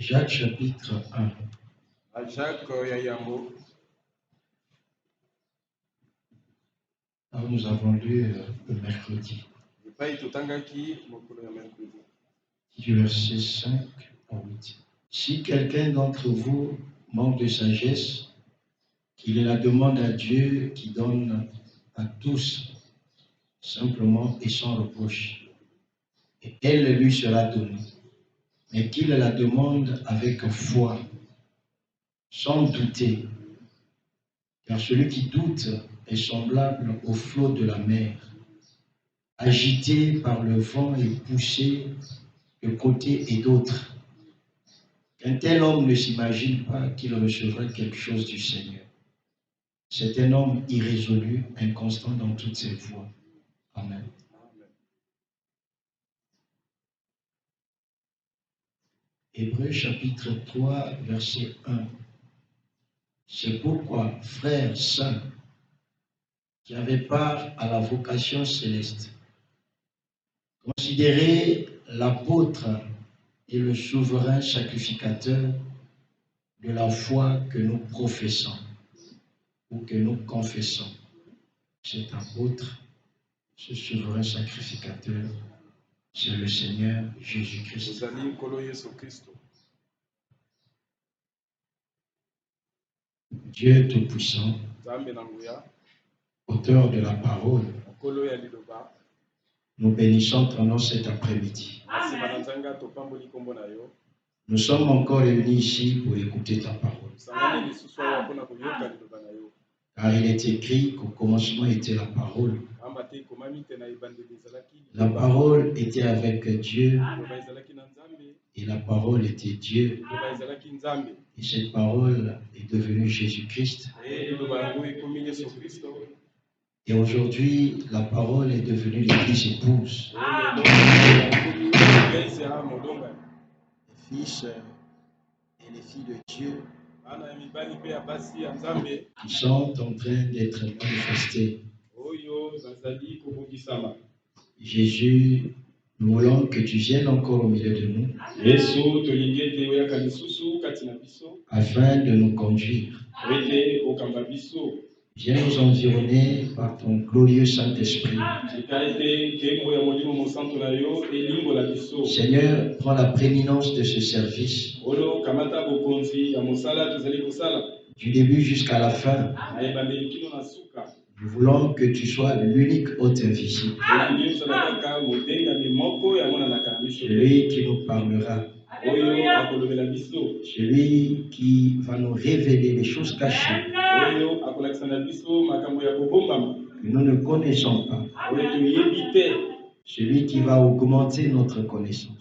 Jacques chapitre 1. Jacques Yayambo. Alors, nous avons lu le mercredi, du verset 5 à 8. Si quelqu'un d'entre vous manque de sagesse, qu'il la demande à Dieu qui donne à tous, simplement et sans reproche, et elle lui sera donnée. Mais qu'il la demande avec foi, sans douter, car celui qui doute est semblable au flot de la mer, agité par le vent et poussé de côté et d'autre. Qu'un tel homme ne s'imagine pas qu'il recevra quelque chose du Seigneur. C'est un homme irrésolu, inconstant dans toutes ses voies. Amen. Hébreux chapitre 3, verset 1. C'est pourquoi, frères saints, qui avez part à la vocation céleste, considérez l'apôtre et le souverain sacrificateur de la foi que nous professons ou que nous confessons. Cet apôtre, ce souverain sacrificateur, c'est le Seigneur Jésus-Christ. Dieu Tout-Puissant, auteur de la parole, nous bénissons ton nom cet après-midi. Nous sommes encore réunis ici pour écouter ta parole. Car il est écrit qu'au commencement était la parole. La parole était avec Dieu et la parole était Dieu. Et cette parole est devenue Jésus-Christ. Et aujourd'hui, la parole est devenue l'Église épouse. Les fils et les filles de Dieu qui sont en train d'être manifestés. Jésus, nous voulons que tu viennes encore au milieu de nous afin de nous conduire. Viens nous environner par ton glorieux Saint-Esprit. Seigneur, prends la prééminence de ce service. Du début jusqu'à la fin. Nous voulons que tu sois l'unique hôte invisible. Celui qui nous parlera. Celui qui va nous révéler les choses cachées que nous ne connaissons pas. Celui qui va augmenter notre connaissance.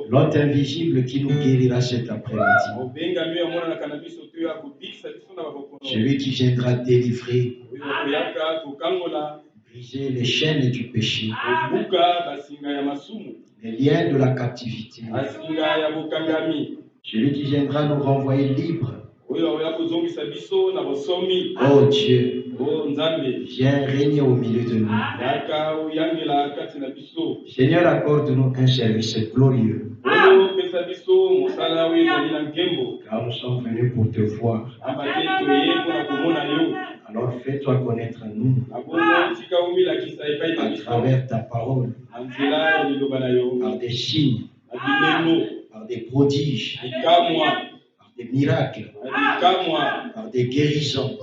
L'hôte invisible qui nous guérira cet après-midi. Celui qui viendra délivrer, briser les chaînes du péché, les liens de la captivité. Celui qui viendra nous renvoyer libres. Oh Dieu, viens régner au milieu de nous. Seigneur, accorde-nous un service glorieux. Car nous sommes venus pour te voir. Alors fais-toi connaître à nous à travers ta parole, par des signes, par des prodiges, par des miracles, par des guérisons.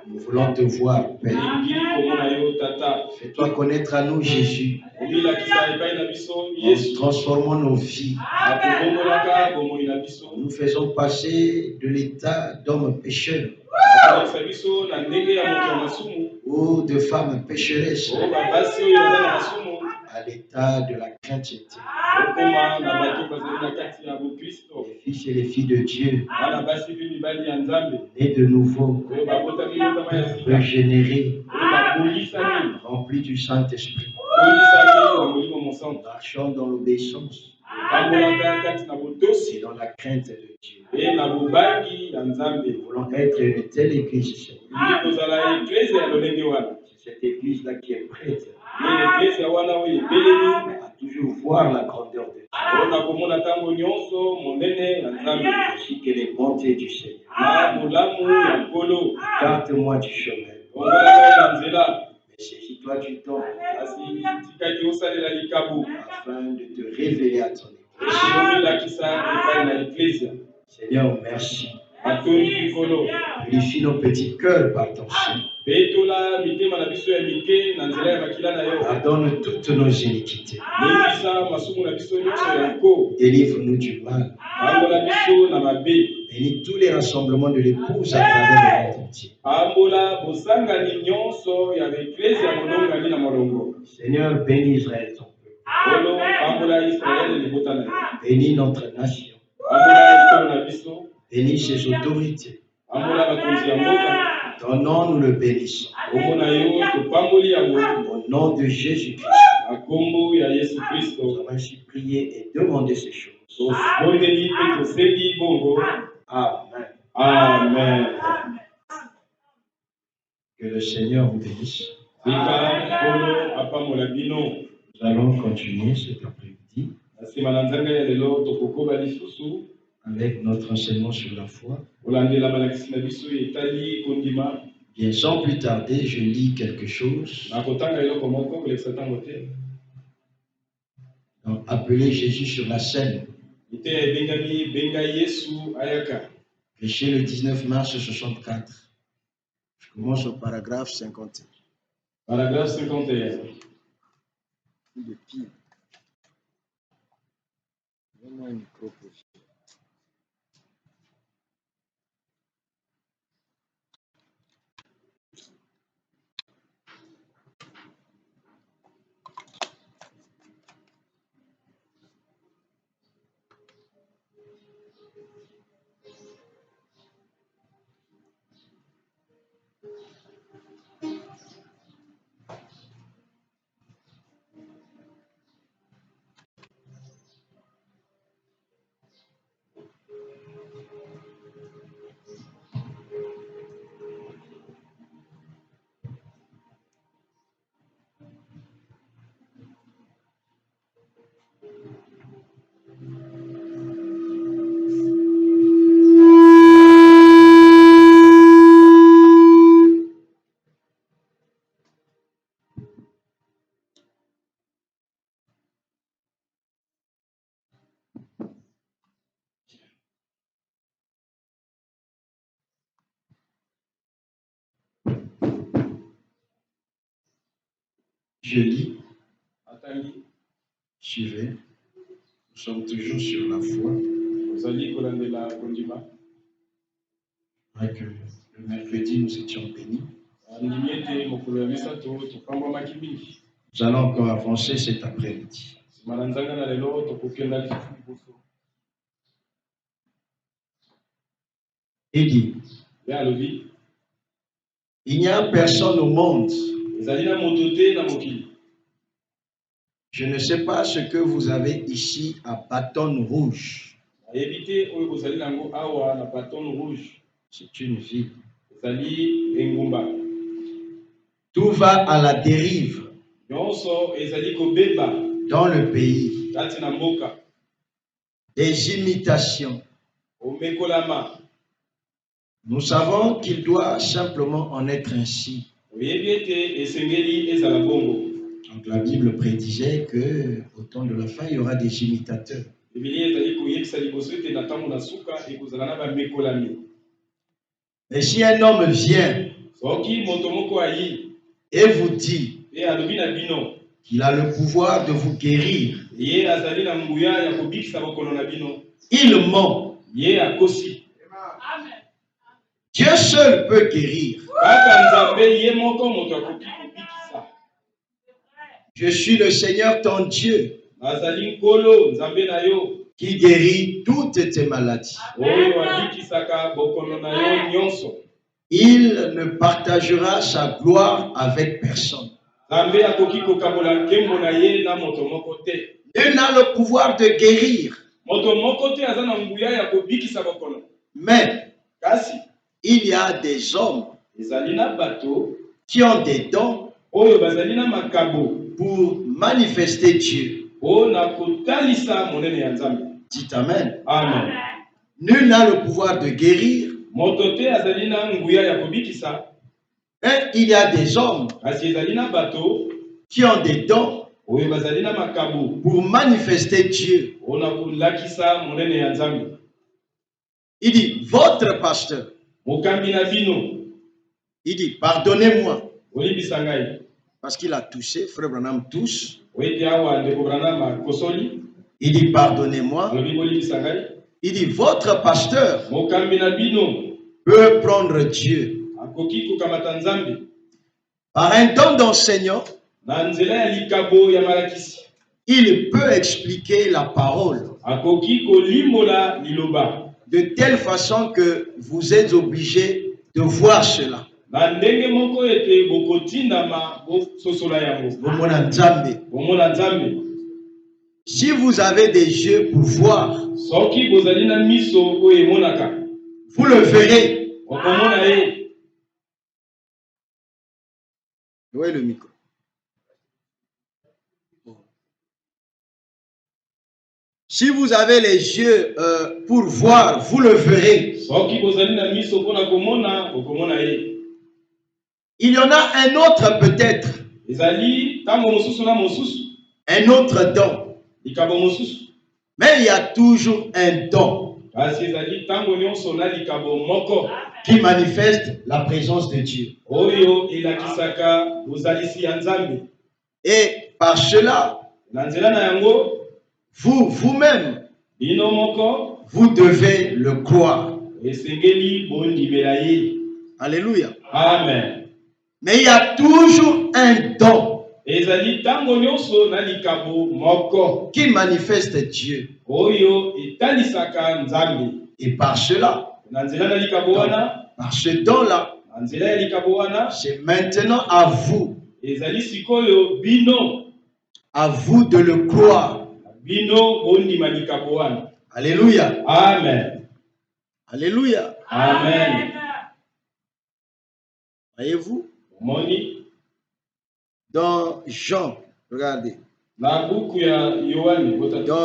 Nous voulons te voir, Père. Fais-toi connaître à nous, Jésus, en transformant nos vies. Nous faisons passer de l'état d'homme pécheur ou de femme pécheresse à l'état de la chrétienté. Les fils et les filles de Dieu, nés de nouveau, régénérés, remplis du Saint-Esprit, marchant dans l'obéissance et dans la crainte de Dieu. Nous voulons être une telle église. C'est cette église-là qui est prête à toujours voir la grandeur de Dieu. Ainsi que les bontés du Seigneur. Écarte-moi du chemin. Mais saisis-toi du temps afin de te révéler à ton Église. Seigneur, merci. Purifie nos petits cœurs par ton sang. Pardonne toutes nos iniquités. Délivre-nous du mal. Bénis tous les rassemblements de l'épouse à travers le monde entier. Seigneur, bénis Israël, ton peuple. Bénis notre nation. Bénis ses autorités. Ton nom, nous le bénissons. Au nom de Jésus-Christ. Nous avons ainsi prié et demandé ces choses. Amen. Amen. Que le Seigneur vous bénisse. Nous allons continuer cet après-midi avec notre enseignement sur la foi. Bien, sans plus tarder, je lis quelque chose. Donc, appeler Jésus sur la scène. Péché le 19 mars 64. Je commence au paragraphe 51. Paragraphe 51. Le pire. Donne-moi un micro pour ça. Je lis. Suivez. Nous sommes toujours sur la foi. Que le mercredi, nous étions bénis. Nous allons encore avancer cet après-midi. Il dit, il n'y a personne au monde. Je ne sais pas ce que vous avez ici à bâton rouge. C'est une ville. Tout va à la dérive dans le pays. Des imitations. Nous savons qu'il doit simplement en être ainsi. Donc la Bible prédisait qu'au temps de la fin, il y aura des imitateurs. Mais si un homme vient et vous dit qu'il a le pouvoir de vous guérir, il ment. Dieu seul peut guérir. Je suis le Seigneur ton Dieu qui guérit toutes tes maladies. Il ne partagera sa gloire avec personne. Nul n'a le pouvoir de guérir. Mais il y a des hommes qui ont des dons pour manifester Dieu. Dites Amen. Amen. Nul n'a le pouvoir de guérir. Mais il y a des hommes qui ont des dons pour manifester Dieu. Il dit, votre pasteur, il dit, pardonnez-moi. Parce qu'il a touché, Frère Branham touche. Il dit, pardonnez-moi. Il dit, votre pasteur peut prendre Dieu par un don d'enseignant. Il peut expliquer la parole de telle façon que vous êtes obligé de voir cela. Si vous avez des yeux pour voir, vous le verrez. Où est le micro? Si vous avez les yeux pour voir, vous le verrez. Il y en a un autre peut-être. Un autre don. Mais il y a toujours un don qui manifeste la présence de Dieu. Et par cela, vous-même, vous devez le croire. Alléluia. Amen. Mais il y a toujours un don qui manifeste Dieu. Et par cela, par ce don-là, c'est maintenant à vous de le croire. Alléluia. Amen. Alléluia. Amen. Voyez-vous? Dans Jean, regardez. Dans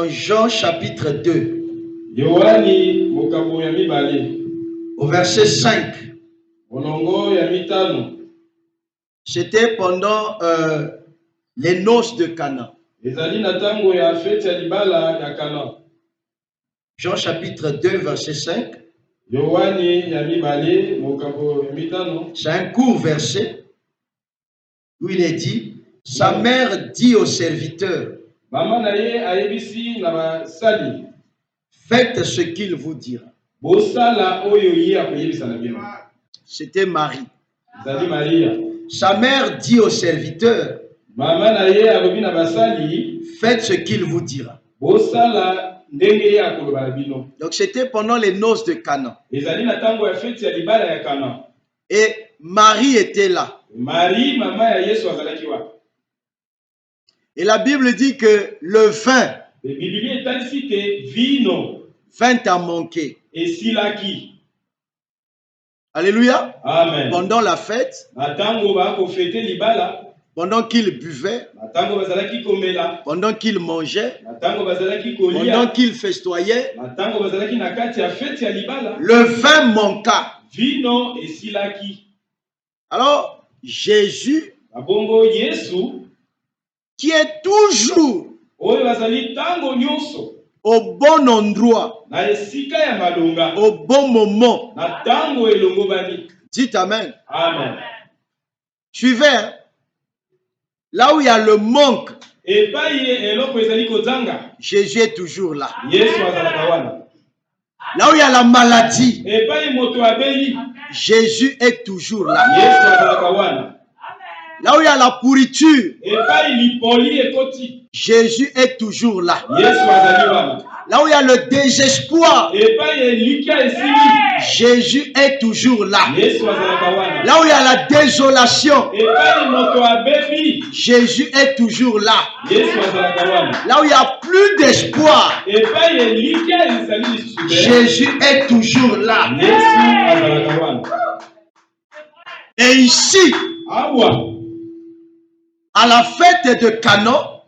Jean chapitre 2, au verset 5. C'était pendant les noces de Cana. Jean chapitre 2, verset 5. C'est un court verset où il est dit, sa mère dit au serviteur, faites ce qu'il vous dira. C'était Marie. Sa mère dit au serviteur, faites ce qu'il vous dira. Donc c'était pendant les noces de Cana. Et Marie était là. Et la Bible dit que le vin vint à manquer. Alléluia. Amen. Pendant la fête, pendant qu'il buvait, pendant qu'il mangeait, pendant qu'il festoyait, le vin manqua. Alors, Jésus, qui est toujours au bon endroit, au bon moment, dites Amen. Amen. Suivez, hein? Là où il y a le manque, Jésus est toujours là. Là où il y a la maladie, Jésus est toujours là. Là où il y a la pourriture, Jésus est toujours là. Là où il y a le désespoir, Jésus est toujours là. Là où il y a la désolation, Jésus est toujours là. Là où il n'y a plus d'espoir, Jésus est toujours là. Et ici, à la fête de Cana,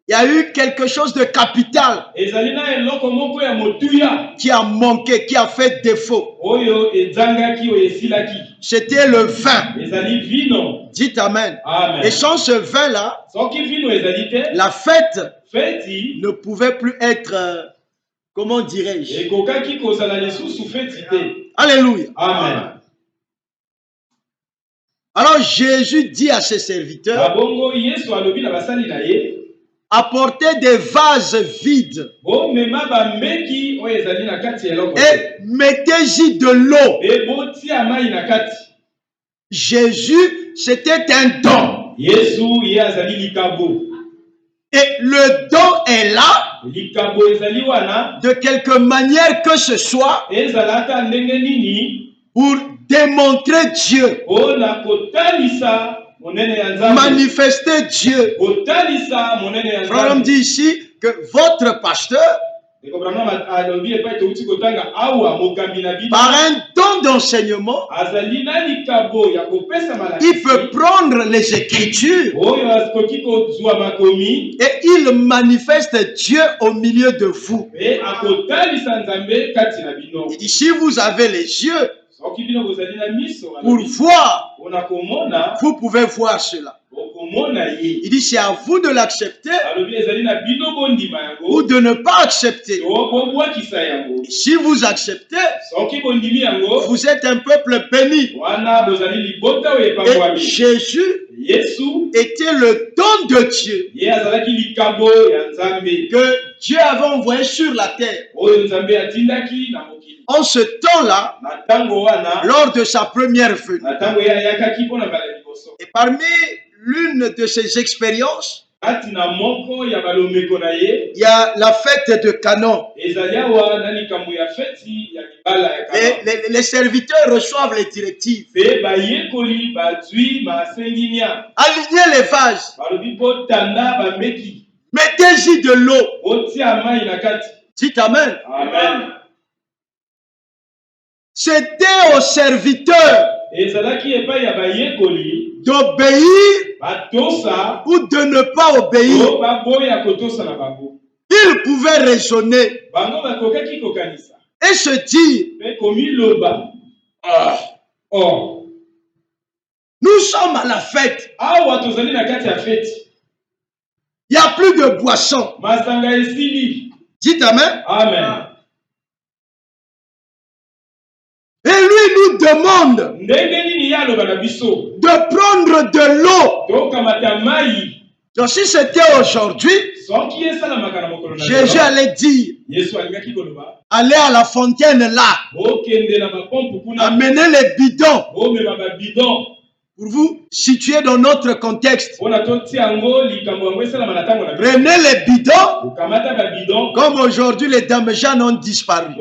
Il y a eu quelque chose de capital qui a manqué, qui a fait défaut. C'était le vin. Dites Amen. Amen. Et sans ce vin-là, la fête ne pouvait plus être, comment dirais-je? Alléluia. Amen. Alors Jésus dit à ses serviteurs, apportez des vases vides et mettez-y de l'eau. Jésus, c'était un don. Et le don est là, de quelque manière que ce soit, pour démontrer Dieu, manifester Dieu. Frère dit ici que votre pasteur, par un don d'enseignement, il peut prendre les Écritures et il manifeste Dieu au milieu de vous. Il dit, si vous avez les yeux pour voir, vous pouvez voir cela. Il dit, c'est à vous de l'accepter ou de ne pas accepter. Et si vous acceptez, vous êtes un peuple béni. Et Jésus était le don de Dieu que Dieu avait envoyé sur la terre. En ce temps-là, lors de sa première venue. Et parmi l'une de ses expériences, il y a la fête de Canaan. Et les serviteurs reçoivent les directives. Alignez les vases. Mettez-y de l'eau. Dites Amen. Amen. C'était aux serviteurs d'obéir ou de ne pas obéir. Ils pouvaient raisonner et se dire, nous sommes à la fête. Il n'y a plus de boisson. Dites Amen. Amen. Et lui nous demande de prendre de l'eau. Donc si c'était aujourd'hui, Jésus allait dire, allez à la fontaine là, amenez les bidons. Pour vous situer dans notre contexte, prenez les bidons, comme aujourd'hui les Damejans ont disparu.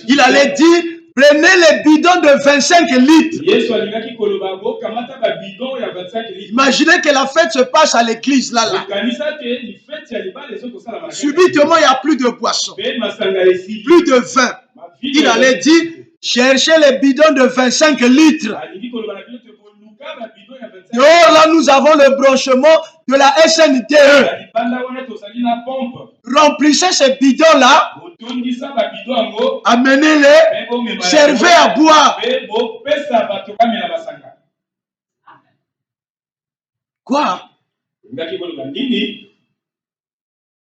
Il allait dire, prenez les bidons de 25 litres. Imaginez que la fête se passe à l'église là. Subitement, il n'y a plus de boisson, plus de vin. Il allait dire, cherchez les bidons de 25 litres. Dehors, là, nous avons le branchement de la SNDE. Remplissez ces bidons-là. Amenez-les. Servez à boire. Quoi?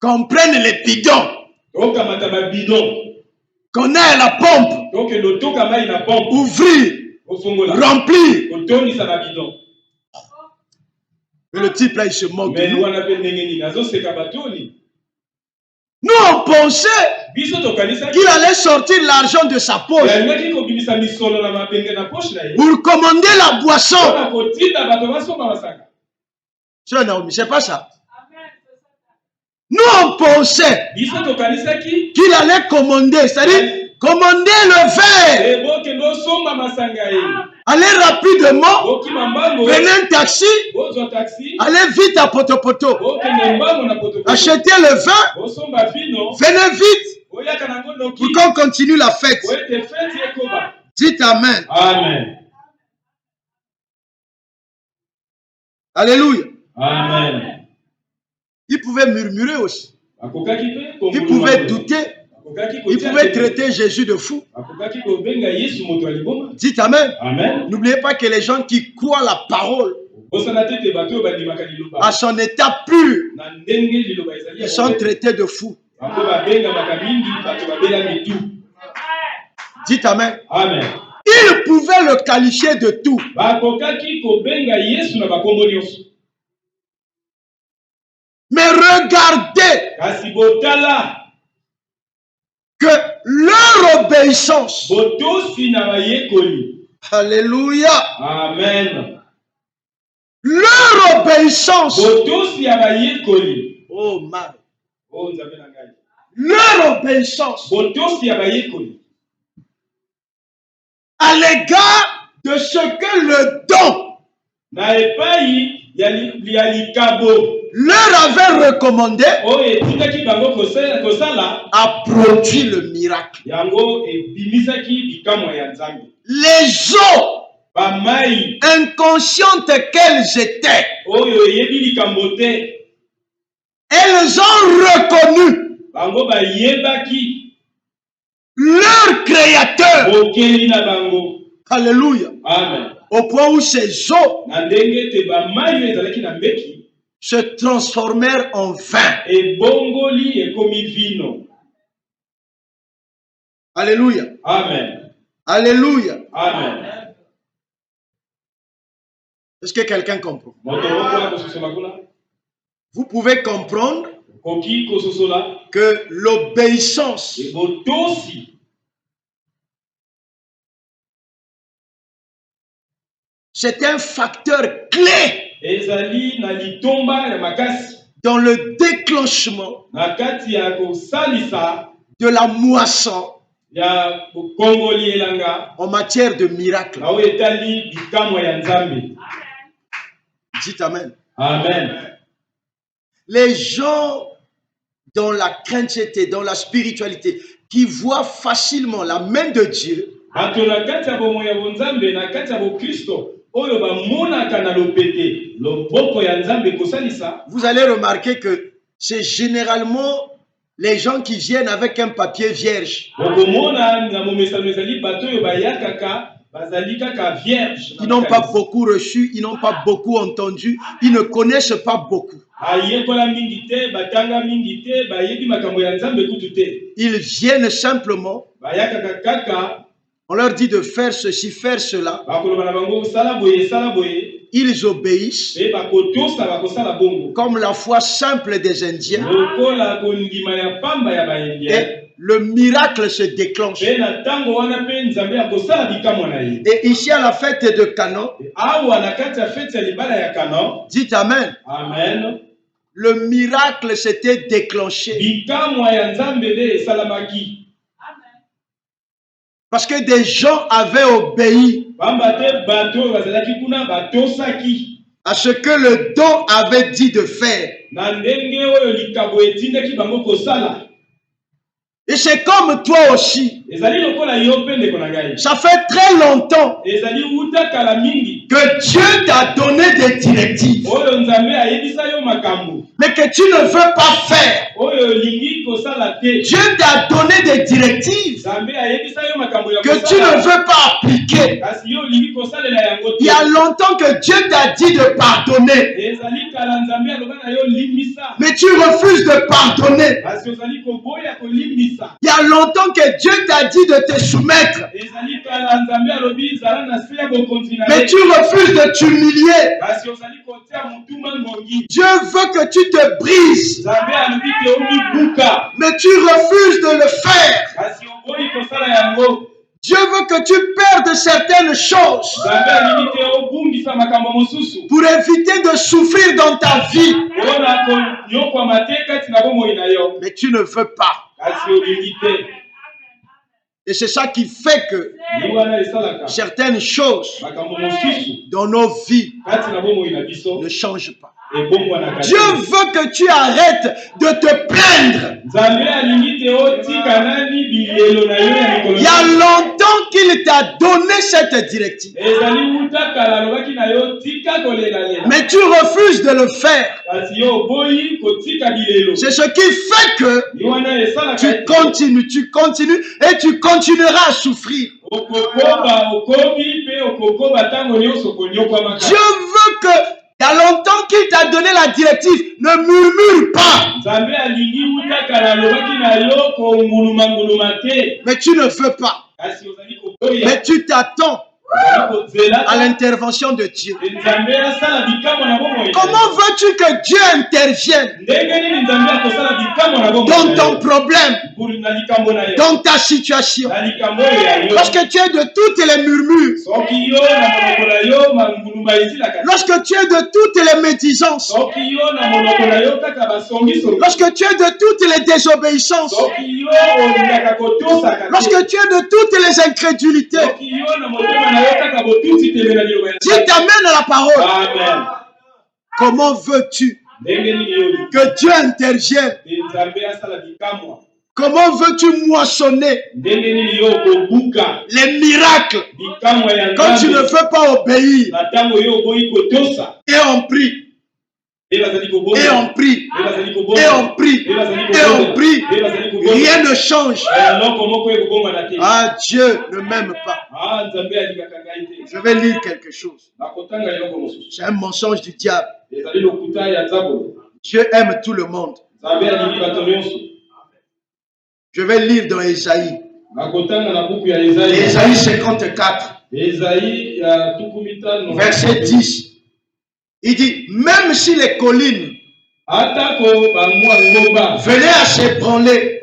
Qu'on prenne les bidons. Qu'on ait la pompe. Ouvrir. Remplir. Mais le type là, il se moque de nous. Nous, on pensait qu'il allait sortir l'argent de sa poche pour commander la boisson. C'est pas ça. Nous, on pensait qu'il allait commander, c'est-à-dire commander le verre. Allez rapidement, prenez un taxi, allez vite à Potopoto, achetez le vin, venez vite pour qu'on continue la fête. Dites Amen. Amen. Alléluia. Amen. Il pouvait murmurer aussi. Akokaki pe ko Il pouvait douter. Il pouvait traiter Jésus de fou. Akokaki ko benga Yesu moto ya liboma. Dites Amen. Amen. N'oubliez pas que les gens qui croient la parole à son état pur, ils sont traités de fous. Dites Amen. Amen. Il pouvait le qualifier de tout. Mais regardez que leur obéissance, alléluia, amen, leur obéissance, oh man, leur obéissance à l'égard de ce que le don leur avait recommandé a produit le miracle. Les eaux inconscientes qu'elles étaient, elles ont reconnu leur créateur. Alléluia. Amen. Au point où ces eaux se transformèrent en vin. Alléluia. Amen. Alléluia. Amen. Est-ce que quelqu'un comprend? Vous pouvez comprendre que l'obéissance c'est un facteur clé dans le déclenchement de la moisson en matière de miracle. Dites Amen. Amen. Les gens dans la crainteté, dans la spiritualité, qui voient facilement la main de Dieu, vous allez remarquer que c'est généralement les gens qui viennent avec un papier vierge. Ils n'ont pas beaucoup reçu, ils n'ont pas beaucoup entendu, ils ne connaissent pas beaucoup. Ils viennent simplement, on leur dit de faire ceci, faire cela. Ils obéissent comme la foi simple des Indiens. Et le miracle se déclenche. Et ici à la fête de Canaan, dites Amen. Amen. Le miracle s'était déclenché. Parce que des gens avaient obéi à ce que le don avait dit de faire. Et c'est comme toi aussi. Ça fait très longtemps que Dieu t'a donné des directives, mais que tu ne veux pas faire. Dieu t'a donné des directives que tu ne veux pas appliquer. Il y a longtemps que Dieu t'a dit de pardonner, mais tu refuses de pardonner. Il y a longtemps que Dieu t'a dit de te soumettre, mais tu refuses de t'humilier. Dieu veut que tu te brises, mais tu refuses de le faire. Dieu veut que tu perdes certaines choses pour éviter de souffrir dans ta vie, mais tu ne veux pas. Et c'est ça qui fait que certaines choses dans nos vies ne changent pas. Dieu veut que tu arrêtes de te plaindre. Il y a longtemps qu'il qu'il t'a donné cette directive. Mais tu refuses de le faire. C'est ce qui fait que tu continues et tu continueras à souffrir. Dieu veut que, il y a longtemps qu'il t'a donné la directive, ne murmure pas. Mais tu ne veux pas. Mais tu t'attends à l'intervention de Dieu. Comment veux-tu que Dieu intervienne dans ton problème, dans ta situation? Lorsque tu es de toutes les murmures, lorsque tu es de toutes les médisances, lorsque tu es de toutes les désobéissances, lorsque tu es de toutes les incrédulités, Dieu t'amène à la parole. Amen. Comment veux-tu que Dieu intervienne? Comment veux-tu moissonner les miracles quand tu ne veux pas obéir? Et on prie. Et on prie. Et on prie. Et on prie. Rien ne change. Ah, Dieu ne m'aime pas. Je vais lire quelque chose. C'est un mensonge du diable. Dieu aime tout le monde. Je vais lire dans Ésaïe. Ésaïe 54. Verset 10. Il dit, même si les collines venaient à s'ébranler,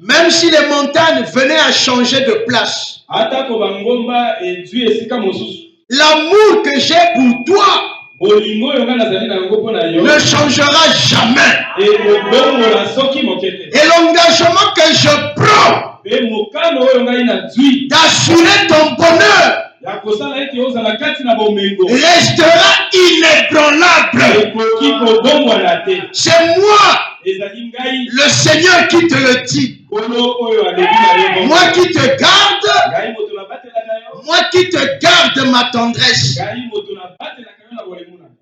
même si les montagnes venaient à changer de place, l'amour que j'ai pour toi ne changera jamais. Et l'engagement que je prends d'assurer ton bonheur restera inébranlable. C'est moi, le Seigneur, qui te le dit. Moi qui te garde, moi qui te garde ma tendresse.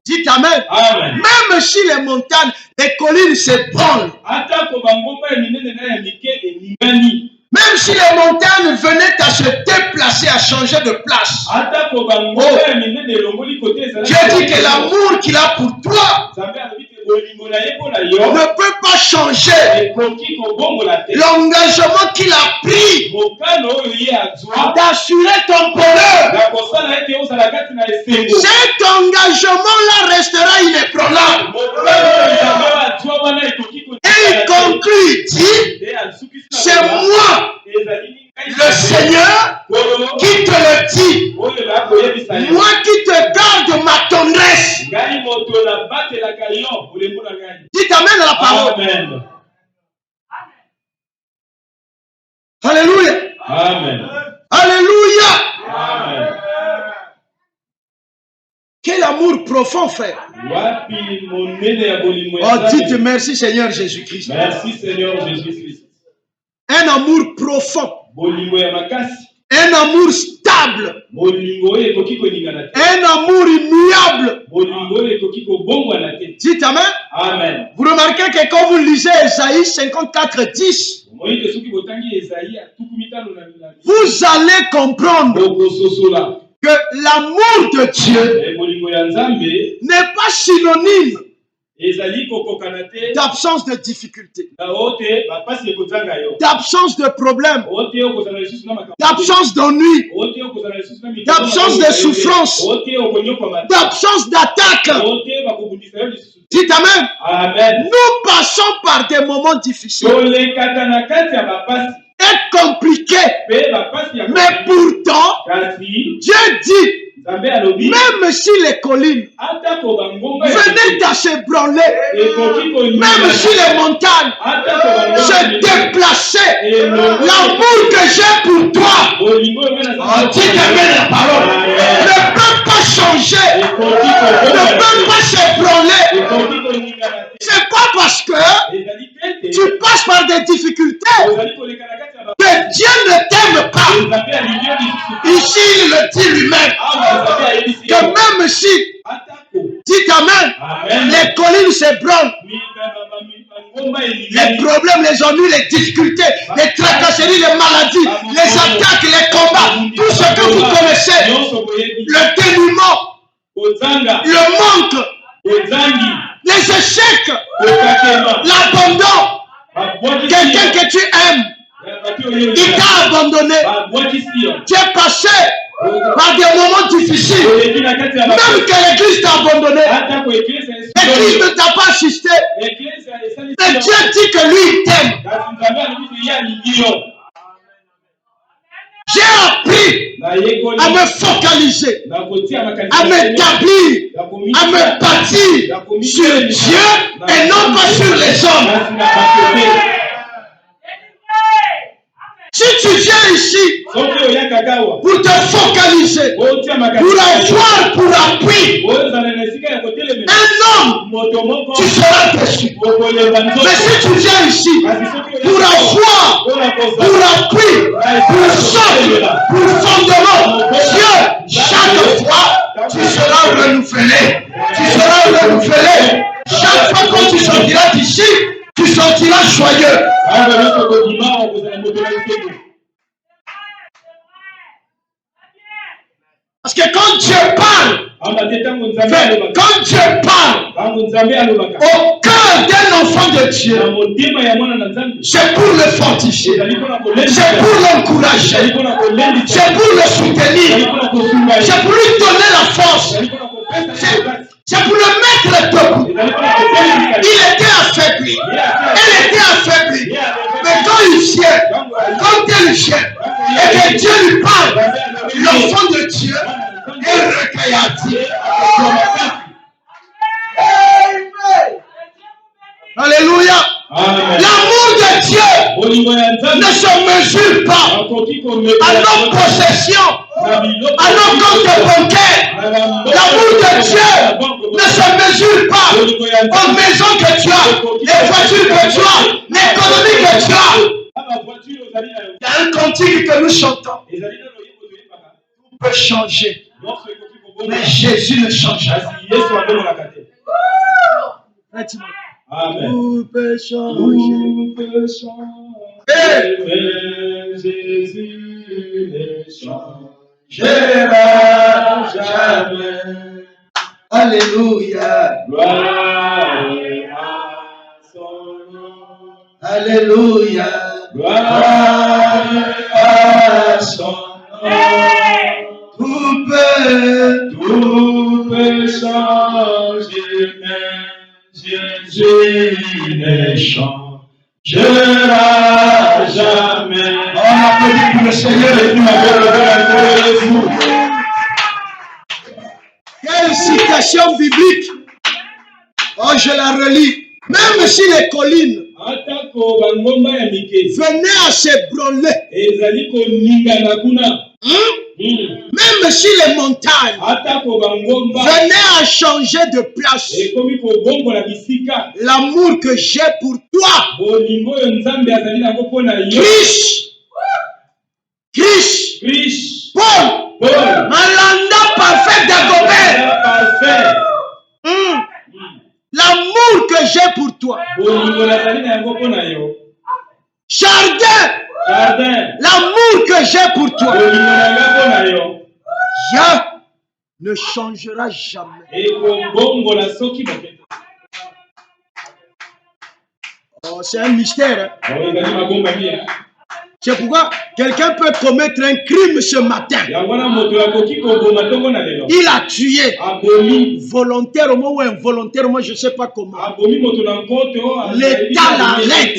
Dites Amen. Amen. Même si les montagnes, les collines s'ébranlent, même si les montagnes venaient à se déplacer, à changer de place, Dieu dit que l'amour qu'il a pour toi ne peut pas changer. L'engagement qu'il a pris d'assurer ton bonheur, cet engagement-là restera inébranlable. Et il conclut, il dit, c'est moi, le Seigneur, qui te le dit. Moi qui te garde ma tendresse. Dites Amen à la parole. Amen. Alléluia. Amen. Alléluia. Amen. Quel amour profond, frère. Oh, dites merci Seigneur Jésus-Christ. Merci Seigneur Jésus-Christ. Un amour profond. Un amour stable. Un amour immuable. Dites Amen. Amen. Vous remarquez que quand vous lisez Ésaïe 54, 10, vous allez comprendre que l'amour de Dieu n'est pas synonyme d'absence de difficulté, d'absence de problème, d'absence d'ennui, d'absence de souffrance, d'absence d'attaque. Dites Amen. Amen. Nous passons par des moments difficiles et compliqués, mais pourtant Dieu dit, même si les collines venaient à s'ébranler, même si les montagnes se déplaçaient, l'amour que j'ai pour toi, dis Amen la parole, ne peut pas changer, ne peut pas s'ébranler. C'est pas parce que tu passes par des difficultés que Dieu ne t'aime pas. Ici, il le dit lui-même. Que même si, dites Amen, les collines s'ébranlent, les problèmes, les ennuis, les difficultés, les tracasseries, les maladies, les attaques, les combats, tout ce que vous connaissez, le dénuement, le manque, les échecs, l'abandon, quelqu'un que tu aimes, il t'a abandonné, tu es passé par des moments difficiles, même que l'église t'a abandonné, l'église ne t'a pas assisté, mais Dieu dit que lui il t'aime. J'ai appris à me focaliser, à m'établir, à me bâtir sur Dieu et non pas sur les hommes. Si tu viens ici pour te focaliser, pour avoir pour appui un homme, tu seras déçu. Mais si tu viens ici pour avoir pour appui, pour socle, pour fondement, Dieu, chaque fois, tu seras renouvelé. Tu seras renouvelé. Chaque fois que tu sortiras d'ici, tu sortiras joyeux. Parce que quand Dieu parle, au cœur d'un enfant de Dieu, c'est pour le fortifier, c'est pour l'encourager, c'est pour le soutenir, c'est pour lui donner la force, c'est pour le mettre debout. Il était affaibli, elle était affaiblie, mais quand il vient, quand elle vient, et que Dieu lui parle, l'enfant de Dieu est recueilli. Alléluia. L'amour de Dieu ne se mesure pas à nos possessions, à nos comptes bancaires. L'amour de Dieu ne se mesure pas aux maisons que tu as, les voitures que tu as, l'économie que tu as. Il y a un cantique que nous chantons. Tout peut changer, mais Jésus ne change pas. Amen. Tout peut changer. Mais Jésus ne changera jamais. Alléluia. Gloire à son nom. Alléluia. Gloire à son nom. Tout peut changer, mais Jésus ne changera jamais. On applaudit pour le Seigneur et pour la Quelle citation biblique! Oh, je la relis. Même si les collines venaient à s'ébranler, même si les montagnes venaient à changer de place, l'amour que j'ai pour toi, Christ, Paul, Malanda parfait d'Agobert, l'amour que j'ai pour toi, Jardin, l'amour que j'ai pour toi, Dieu ne changera jamais. Oh, c'est un mystère. C'est pourquoi quelqu'un peut commettre un crime ce matin. Il a tué volontairement ou involontairement, je ne sais pas comment. L'État l'arrête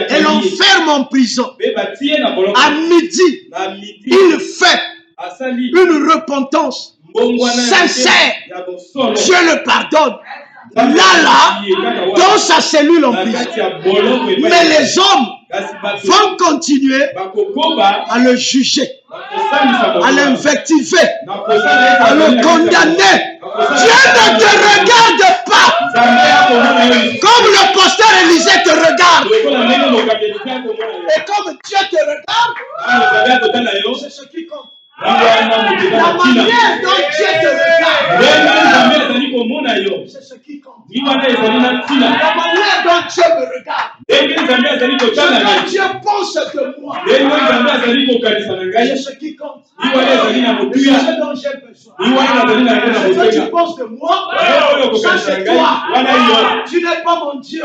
et l'enferme en prison. À midi, il fait une repentance sincère. Dieu le pardonne. Là, dans sa cellule en prison. Mais les hommes vont continuer à le juger, à l'invectiver, à le condamner. Dieu ne te regarde pas Comme le pasteur Élisée te regarde. Et comme Dieu te regarde, c'est ce qui compte. La manière dont Dieu te regarde, c'est ce qui compte. La manière dont Dieu me regarde, Dieu pense de moi, c'est ce qui compte. C'est ce dont j'ai besoin. Ce que tu penses de moi, ça c'est toi. Tu n'es pas mon Dieu.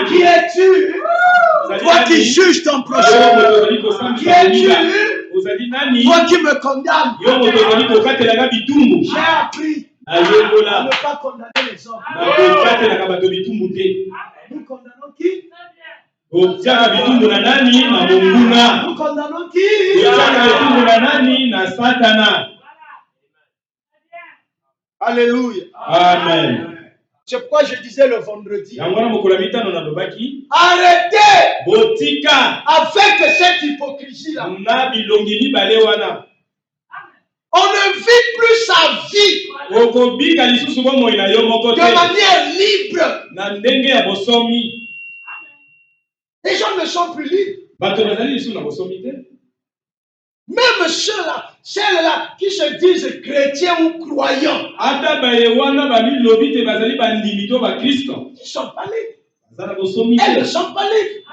Qui es-tu? Toi qui juges ton prochain. Qui es-tu? Toi qui me condamnes. J'ai appris à ne pas condamner les hommes. Nous condamnons qui? Nous condamnons qui? Alléluia. Amen. C'est pourquoi je disais le vendredi. Arrêtez avec cette hypocrisie-là. On ne vit plus sa vie de manière libre. Les gens ne sont plus libres. Même celles-là qui se disent chrétiens ou croyants, ils ne sont pas libres. Elles ne sont pas libres.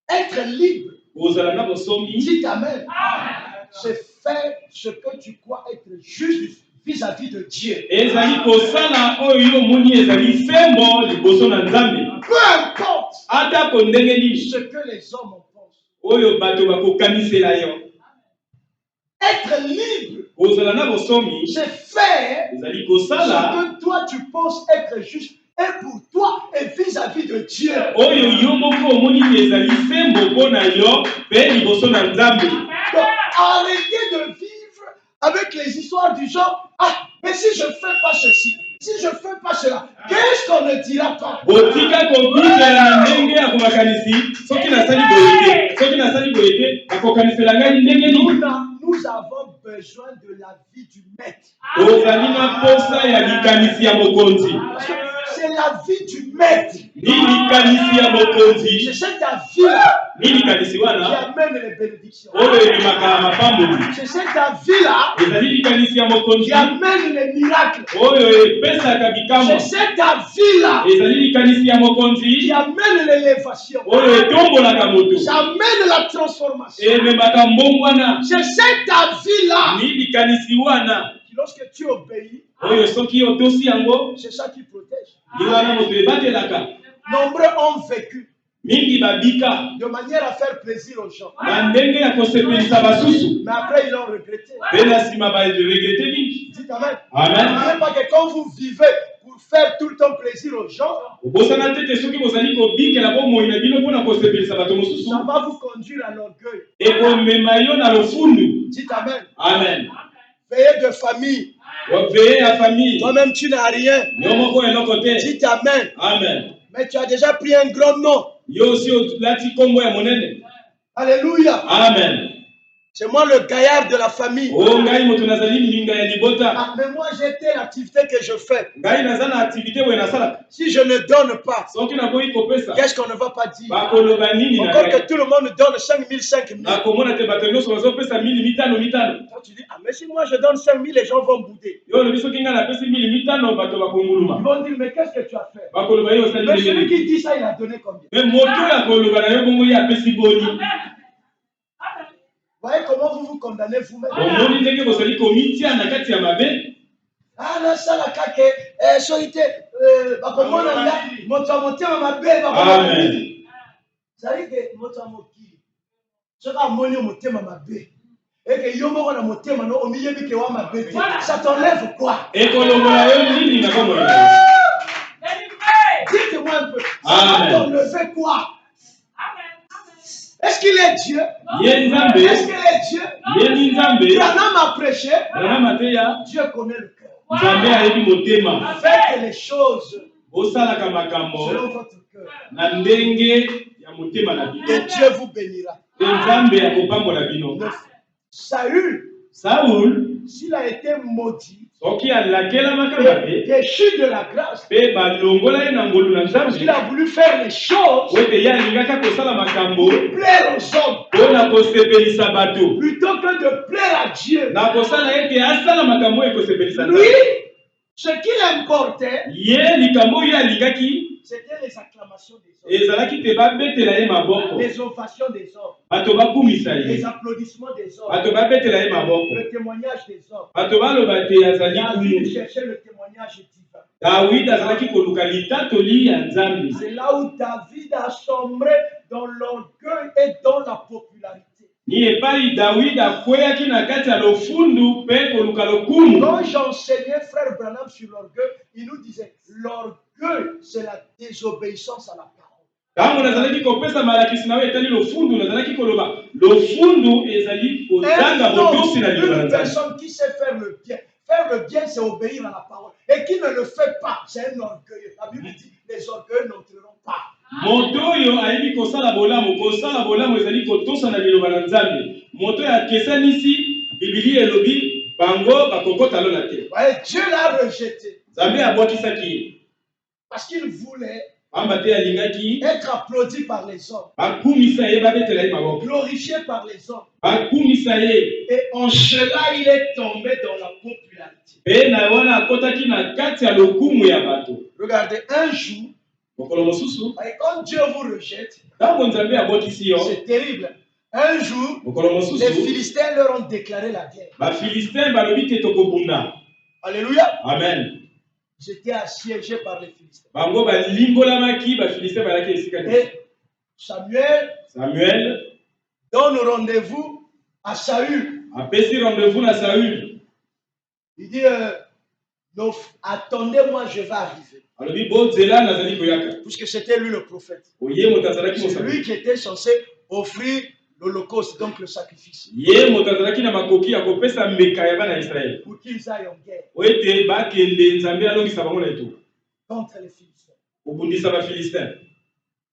Être libre, dis amen, c'est faire ce que tu crois être juste vis-à-vis de Dieu. Peu importe ce que les hommes en pensent. Être libre, c'est faire ce que toi tu penses être juste et pour toi et vis-à-vis de Dieu. Donc arrêtez de vivre avec les histoires du genre, ah, mais si je ne fais pas ceci, si je ne fais pas cela, qu'est-ce qu'on ne dira pas? Nous avons besoin de la vie du maître. C'est la vie du maître. C'est cette vie-là qui amène les bénédictions. C'est cette vie-là qui amène les miracles. C'est cette vie-là qui amène l'élévation. Ça amène la transformation. C'est cette vie-là qui, lorsque tu obéis, c'est ça qui protège. Nombreux ont vécu de manière à faire plaisir aux gens. Mais après, ils l'ont regretté. Dites amen. Amen. Ce n'est pas que quand vous vivez pour faire tout le temps plaisir aux gens, ça va vous conduire à l'orgueil. Dites amen. Amen. Veillez de famille. Toi-même, tu n'as rien. Dites amen. Amen. Mais tu as déjà pris un grand nom. Alléluia. Amen. C'est moi le gaillard de la famille. Ah, mais moi j'ai telle activité que je fais. Si je ne donne pas, qu'est-ce qu'on ne va pas dire? Encore que tout le monde donne 5 000, 5 000. Quand tu dis, ah mais si moi je donne 5 000, les gens vont bouder. Ils vont dire, mais qu'est-ce que tu as fait? Mais celui qui dit ça, il a donné combien? Voyez comment vous vous condamnez vous-même. Ah là, ça la caque, solité, ça veut dire que ça t'enlève quoi? Dites-moi un peu, ça t'enlève quoi? Est-ce qu'il est Dieu? Est-ce qu'il est Dieu? Branham a prêché. Dieu connaît le cœur. Faites les choses selon votre cœur. Et Dieu vous bénira. Nzambe akopambola bino. Saül, Saoul, s'il a été maudit, soki alakela makamba et pe, déchu de la grâce, pe balongola ye na ngolu na parce qu'il a Nzambe, voulu faire les choses wete ye alingaka kosala makambo, pour plaire aux hommes, mpona kosepelisa bato, plutôt que de plaire à Dieu. na kosala ete asala makambo oyo ekosepelisa Lui, Nzambe. ce qu'il importait, Ye likambo oyo alingaki, c'était les acclamations des hommes, ezalaki te babetela ye maboko, les ovations des hommes, bato bakumisa les ye, applaudissements des hommes, bato babetela ye maboko, le témoignage des hommes. bato baloba te azali David kumu. cherchait le témoignage divin. Dawidi azalaki koluka litatoli ya Nzambe. C'est là où David a sombré dans l'orgueil et dans la popularité. Ni epai Dawidi akweyaki na kati ya lofundu mpe koluka lokumu. Quand j'enseignais frère Branham sur l'orgueil, il nous disait l'orgueil, c'est la désobéissance à la parole. Tango nazalaki kopesa malakisi nawe etali lofundu, nazalaki koloba lofundu ezali kozanga botosi na liloba na Une Nzambe. personne qui sait faire le bien. Faire le bien, c'est obéir à la parole. Et qui ne le fait pas, c'est un orgueilleux. La Bible dit, les orgueilleux n'entreront pas. Moto oyo ayebi kosala bolamu ezali kotosa na liloba na Nzambe. Moto oyo akesanisi Biblia elobi bango bakokota lona te. Voyez, Dieu l'a rejeté. Nzambe abwakisaki Parce qu'il voulait pamba te alingaki être applaudi par les hommes, bakumisa ye babetela ye maboko, glorifié par les hommes. bakumisa ye. Et en cela, il est tombé dans la popularité. Pe na wana akotaki na kati ya lokumu ya bato. Regardez, un jour, Mokolo mosusu quand Dieu vous rejette, ntango Nzambe abwakisi yo, c'est terrible. Un jour, mokolo les mosusu Philistins leur ont déclaré la guerre. bafilistin balobi te tokobunda. Alléluia. Amen. Ils étaient assiégés par les Philistins. Bango balimbolamaki bafilistin bayaki esika te. Et Samuel donne rendez-vous à Saül. apesi rendez-vous na Saül. Il dit, attendez-moi, je vais arriver. Alobi bozela nazali koyaka. Puisque c'était lui le prophète. Oye moto azalaki C'est mosakoli. lui qui était censé offrir l'holocauste, donc le sacrifice, Ye moto azalaki na makoki ya kopesa mbeka ya bana Israël. pour qu'ils aillent en guerre Oete bakende Nzambe alongisa bango na etuka. contre les Philistins. Kobundisa bafilistin.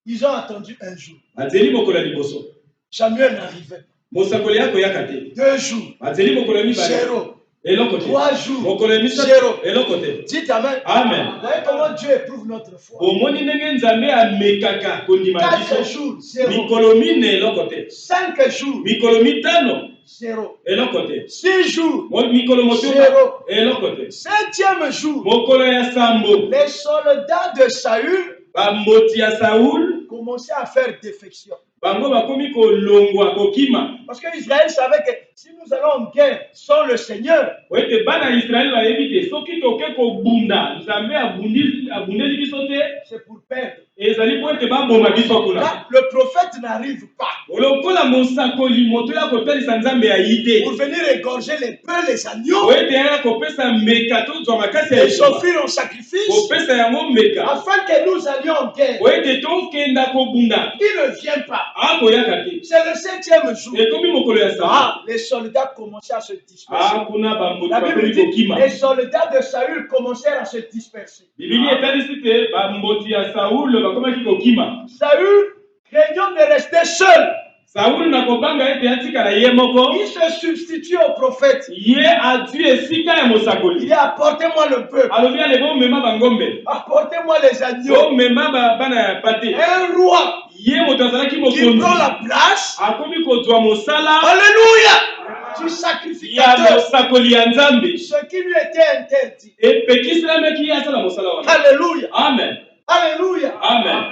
Ils ont attendu un jour. Bazeli mokolo ya liboso. Samuel n'arrivait pas. Mosakoli yako yaka te. 2 jours, Bazeli mokolo ya mibale. 0. Eloko te. 3 jours, Mokolo ya misato. 0. Eloko te. Dites Amen. Amen. Vous voyez comment Dieu éprouve notre foi. Omoni ndenge Nzambe amekaka kondima 4 biso. jours, 0. Mikolo mine eloko te. 5 jours, Mikolo mitano 0. eloko te. 6 jours, Mikolo motoba Zero. eloko te. 7e jour, Mokolo ya sambo les soldats de Saül bamboti ya Saul commençaient à faire défection. bango bakomi kolongwa kokima. Parce que Israël savait que si nous allons en guerre sans le Seigneur, Oete bana Israël bayebi te soki toke kobunda Nzambe abundeli biso te c'est pour perdre. ezali po ete baboma biso kuna. Là, le prophète n'arrive pas Lokola mosakoli moto ya kotalisa Nzambe ayi te. pour venir égorger les bœufs, les agneaux, Oete ya kopesa mbeka tozwa makasi ya et s'offrir en sacrifice, kopesa yango mbeka. afin que nous allions en guerre. Oete tokenda kobunda Il ne vient pas. akoyaka te. C'est le 7e jour. Ekomi mokolo ya sambo. Les soldats commençaient à se disperser. Kuna bamboti La Bible bakomi dit kokima. les soldats de Saül commencèrent à se disperser. Biblia etalisi te bamboti ya Saul bakomaki kokima. Saül, craignant de rester seul, Saul na kobanga ete atikala ye moko. il se substitue au prophète. Ye atui esika ya Il mosakoli. dit apportez-moi le peuple, Alobi ale bomema bangombe. apportez-moi les agneaux. Bomema bana ya pate. Un roi Ye moto azalaki qui mokonzi. prend la place, Akomi kozwa mosala alléluia, du ya sacrificateur, mosakoli ya Nzambe. ce qui lui était interdit. Epekiselamaki ye asala mosala wana. Alléluia, Amen. alléluia. Amen.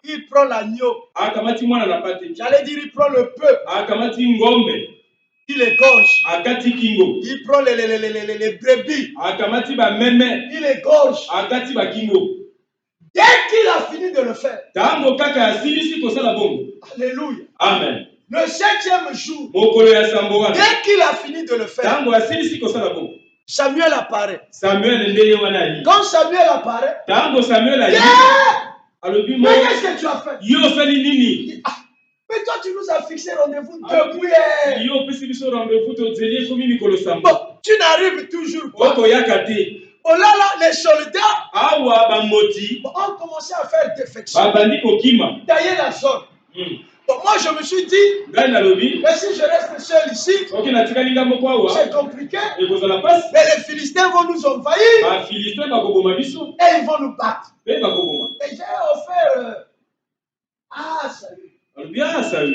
Il prend l'agneau. Akamati mwana na pate. J'allais dire, il prend le peuple, Akamati ngombe. il égorge. Akati kingo. Il prend les brebis, Akamati ba meme. il égorge. Akati ba kingo. Dès qu'il a fini de le faire, Tango kaka asilisi kosala bongo. alléluia. Amen. Le 7e jour, Mokolo ya sambo wana. dès qu'il a fini de le faire, Tango asilisi kosala bongo. Samuel apparaît. Samuel ndeye wana yi. Quand Samuel apparaît, Tango Samuel ayi. Alobi mo. mais qu'est-ce que tu as fait? Yo sali Il nini? dit, mais toi tu nous as fixé rendez-vous depuis hier. Yo pesi biso rendez-vous to zeli komi mikolo sambo. Bon, tu n'arrives toujours pas. Oko yakate. Oh là là, les soldats Awa ba moti. ont commencé à faire défection, Babandi kokima. tailler la zone. Bon, moi moi, je me suis dit, ngai nalobi mais si je reste seul ici, soki natikali ngai moko awa c'est compliqué. ekozala pasi Mais les Philistins vont nous envahir bafilistin bakoboma biso et ils vont nous battre. mpe bakoboma Et j'ai offert salut. alobi Saül.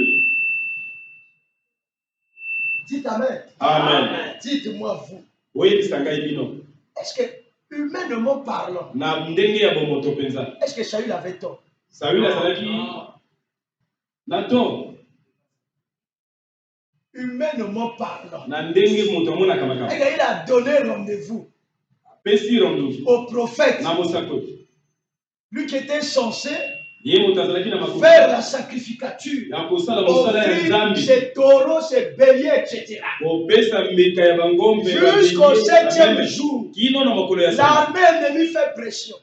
Dites Amen. Amen. Dites-moi vous. oyebisa ngai bino Est-ce que, humainement parlant, na ndenge ya bomoto mpenza est-ce que Saül avait tort? Saül azalaki na tort Humainement parlant. na ndenge moto amonaka makambo Et il a donné rendez-vous apesi rendez-vous au prophète. na mosakoli Lui qui était censé ye moto azalaki na makoki faire la sacrificature, ya kosala mosala ya offrir nzambe ses taureaux, ses béliers, etc. kopesa mbeka ya bangombe Jusqu'au 7e jour, kino na mokolo ya l'armée ennemie fait pression.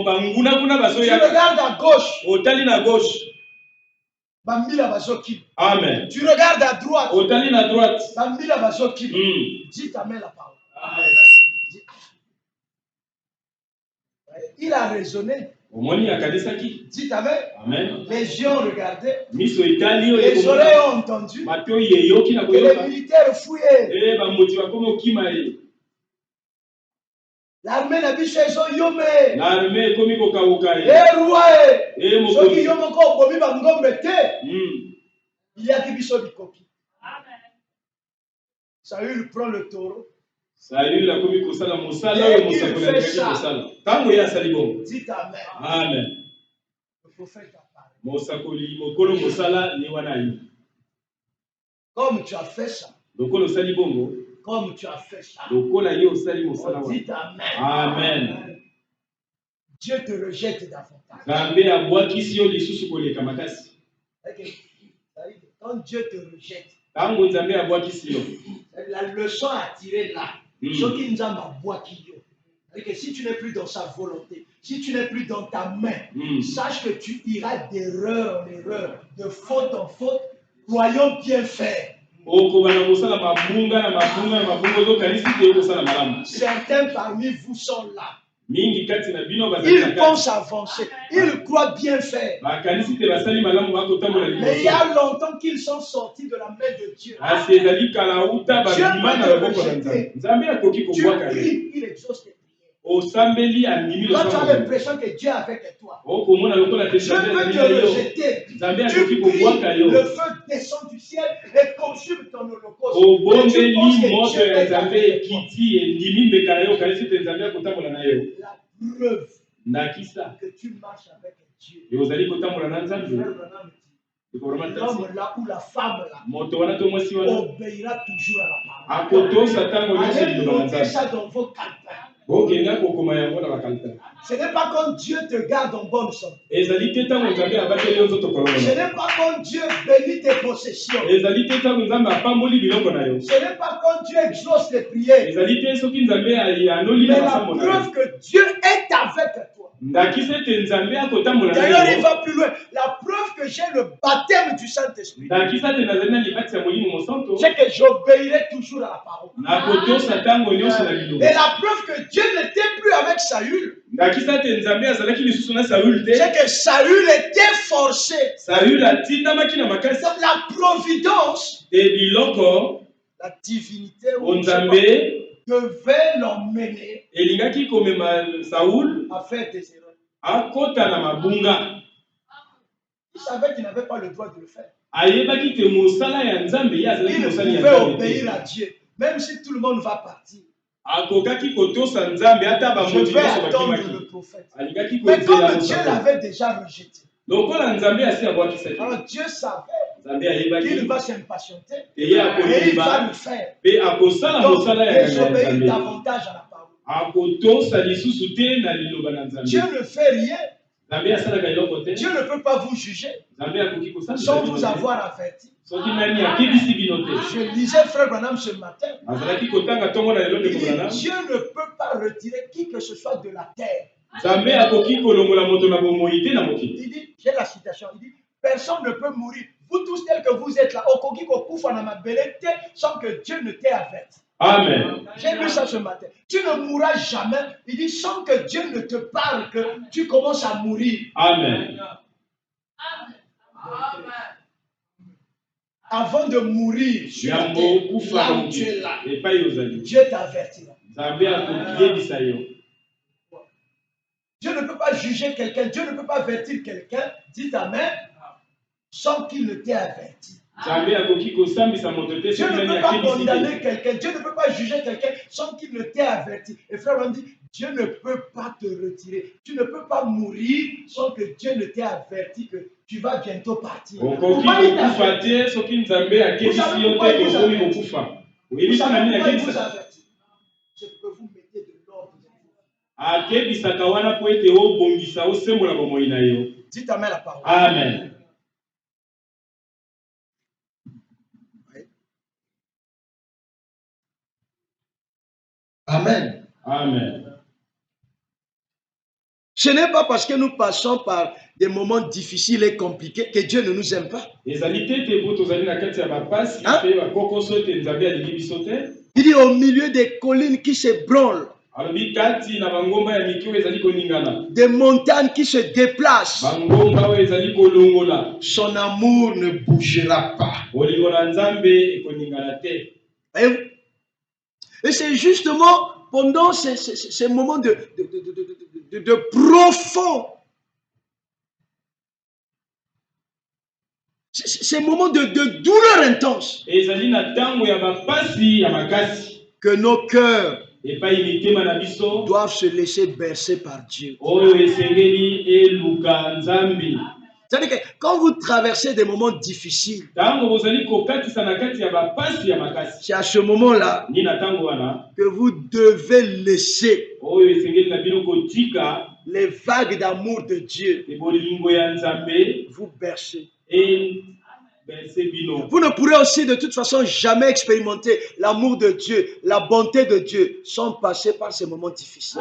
banguna kuna Tu bazoyaka regardes à gauche, otali na gauche Bambila Bazoki. amen Tu regardes à droite, otali na droite Bambila Bazoki. Mm. Dis ta main la parole. Amen. Dis, il a raisonné. omoni akanisaki Dis ta main. amen Les yeux ont regardé. miso etali oyo Les oreilles ont entendu. mato oyo eyoki na Et les koyoka militaires fouillaient. bamoti bakomi okima ye L'armée n'a biso yome. na arme ekomi kokawuka ye Et roi. mokonzi Soki yomoko bomi bangombe te. Mm. Il y a qui biso bikoki. Saül prend le taureau. Saül akomi kosala mosala oyo mosakoli alingaki kosala ntango ye asali bongo Dis amen. amen Le prophète a parlé. mosakoli mokolo mosala ye wana ayi Comme tu as fait ça. lokola osali bongo Comme tu as fait ça. lokola ye osali mosala Oh, wana dis amen. amen Dieu te rejette davantage. nzambe abwakisi yo lisusu koleka makasi Quand Dieu te rejette, ntango nzambe abwakisi yo la leçon à tirer là, ce qui nous a boaki yo. C'est que si tu n'es plus dans sa volonté, si tu n'es plus dans ta main, sache que tu iras d'erreur en erreur, de faute en faute, croyons bien faire. Certains parmi vous sont là. Ils pensent avancer. Ils croient bien faire. Mais il y a longtemps qu'ils sont sortis de la main de Dieu. Dieu va te rejeter. Tu pries, il exauce tes prières. Quand tu as l'impression que Dieu est avec toi, Dieu peut te rejeter. Tu pries, le feu descend du ciel et consume ton holocauste. Et tu penses que Dieu est avec toi. La preuve que tu marches avec Dieu. L'homme là ou la femme là obéira toujours à la parole. Allez noter ça dans vos calepins. Ce n'est pas quand Dieu te garde en bonne santé. Ce n'est pas quand Dieu bénit tes possessions. Ce n'est pas quand Dieu exauce tes prières. Mais la preuve que Dieu est avec toi. D'ailleurs, il va plus loin. La preuve que j'ai le baptême du Saint-Esprit, c'est que j'obéirai toujours à la parole. Et la preuve que Dieu n'était plus avec Saül, c'est que Saül était forcé. Donc la providence, la divinité devait l'emmener à faire des erreurs. Il savait qu'il n'avait pas le droit de le faire. Il pouvait obéir à Dieu, même si tout le monde va partir. Je vais attendre le prophète. Mais comme Dieu l'avait déjà rejeté, alors Dieu savait qu'il va s'impatienter et il va le faire. Donc, désobéir davantage à la parole. Dieu ne fait rien. Dieu ne peut pas vous juger sans vous avoir averti. Je lisais Frère Branham ce matin. Il dit, Dieu ne peut pas retirer qui que ce soit de la terre. Il dit, j'ai la citation, il dit, personne ne peut mourir. Vous tous tels que vous êtes là, sans que Dieu ne t'ait averti. Amen. J'ai lu ça ce matin. Tu ne mourras jamais. Il dit sans que Dieu ne te parle que tu commences à mourir. Amen. Avant de mourir, là où tu es là, Dieu t'avertira. Dieu ne peut pas juger quelqu'un, Dieu ne peut pas avertir quelqu'un, dites Amen, sans qu'il ne t'ait averti. Dieu ne peut pas condamner quelqu'un, Dieu ne peut pas juger quelqu'un sans qu'il ne t'ait averti. Et frère, on dit, Dieu ne peut pas te retirer. Tu ne peux pas mourir sans que Dieu ne t'ait averti que tu vas bientôt partir. Vous savez pourquoi il vous avertit? Je peux vous mettre de l'ordre. Dites Amen la parole. Amen. Amen. Amen. Ce n'est pas parce que nous passons par des moments difficiles et compliqués que Dieu ne nous aime pas. Il dit au milieu des collines qui se branlent, des montagnes qui se déplacent, son amour ne bougera pas. Et c'est justement pendant ces moments de profond, ces moments de douleur intense, que nos cœurs doivent se laisser bercer par Dieu. C'est-à-dire que quand vous traversez des moments difficiles, c'est à ce moment-là que vous devez laisser les vagues d'amour de Dieu vous bercer. Vous ne pourrez aussi de toute façon jamais expérimenter l'amour de Dieu, la bonté de Dieu, sans passer par ces moments difficiles.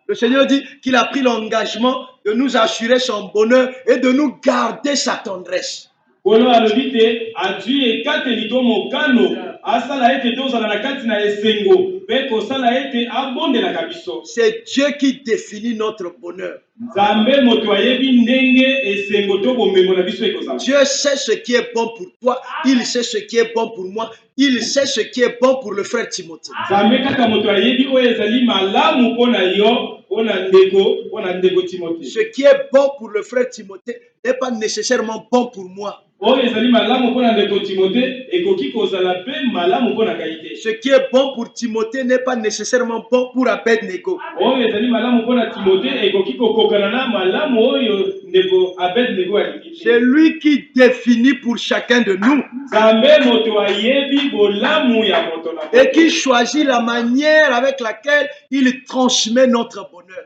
Le Seigneur dit qu'il a pris l'engagement de nous assurer son bonheur et de nous garder sa tendresse. C'est Dieu qui définit notre bonheur. Dieu sait ce qui est bon pour toi, il sait ce qui est bon pour moi, il sait ce qui est bon pour le frère Timothée. Ce qui est bon pour le frère Timothée n'est pas nécessairement bon pour moi. Ce qui est bon pour Timothée n'est pas nécessairement bon pour Abednego. C'est lui qui définit pour chacun de nous et qui choisit la manière avec laquelle il transmet notre bonheur.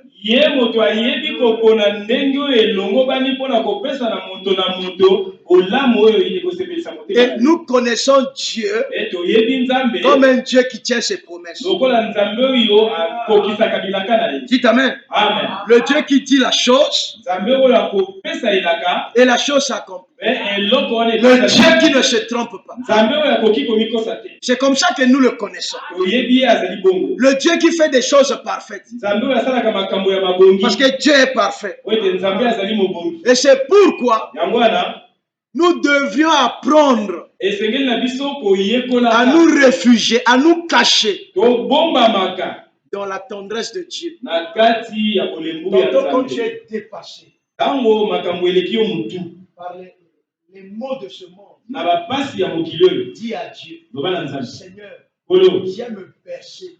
Et nous connaissons Dieu comme un Dieu qui tient ses promesses. Dites Amen. Amen. Le Dieu qui dit la chose et la chose s'accomplit. Le Dieu qui ne se trompe pas. C'est comme ça que nous le connaissons. Le Dieu qui fait des choses parfaites. Parce que Dieu est parfait. Et c'est pourquoi nous devions apprendre à nous réfugier, à nous cacher dans la tendresse de Dieu. Donc, quand tu es dépassé par les maux de ce monde, dis à Dieu, Seigneur, viens me bercer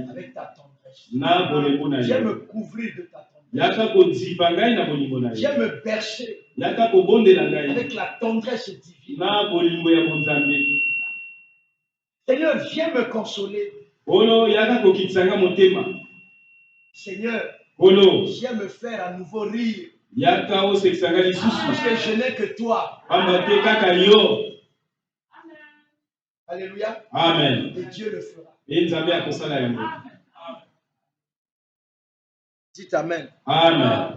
avec ta tendresse. Viens me couvrir de ta tendresse. Viens me bercer avec la tendresse divine. Seigneur, viens me consoler. Seigneur, viens me faire à nouveau rire. Parce que je n'ai que toi. Alléluia. Amen. Et Dieu le fera. Dites Amen. Amen.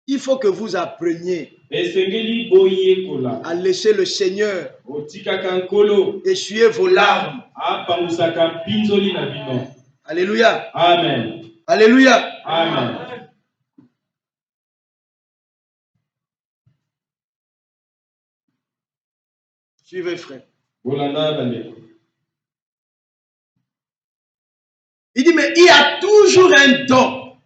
Il faut que vous appreniez à laisser le Seigneur essuyer vos larmes. Alléluia. Amen. Alléluia. Amen. Suivez, frère. Il dit, mais il y a toujours un don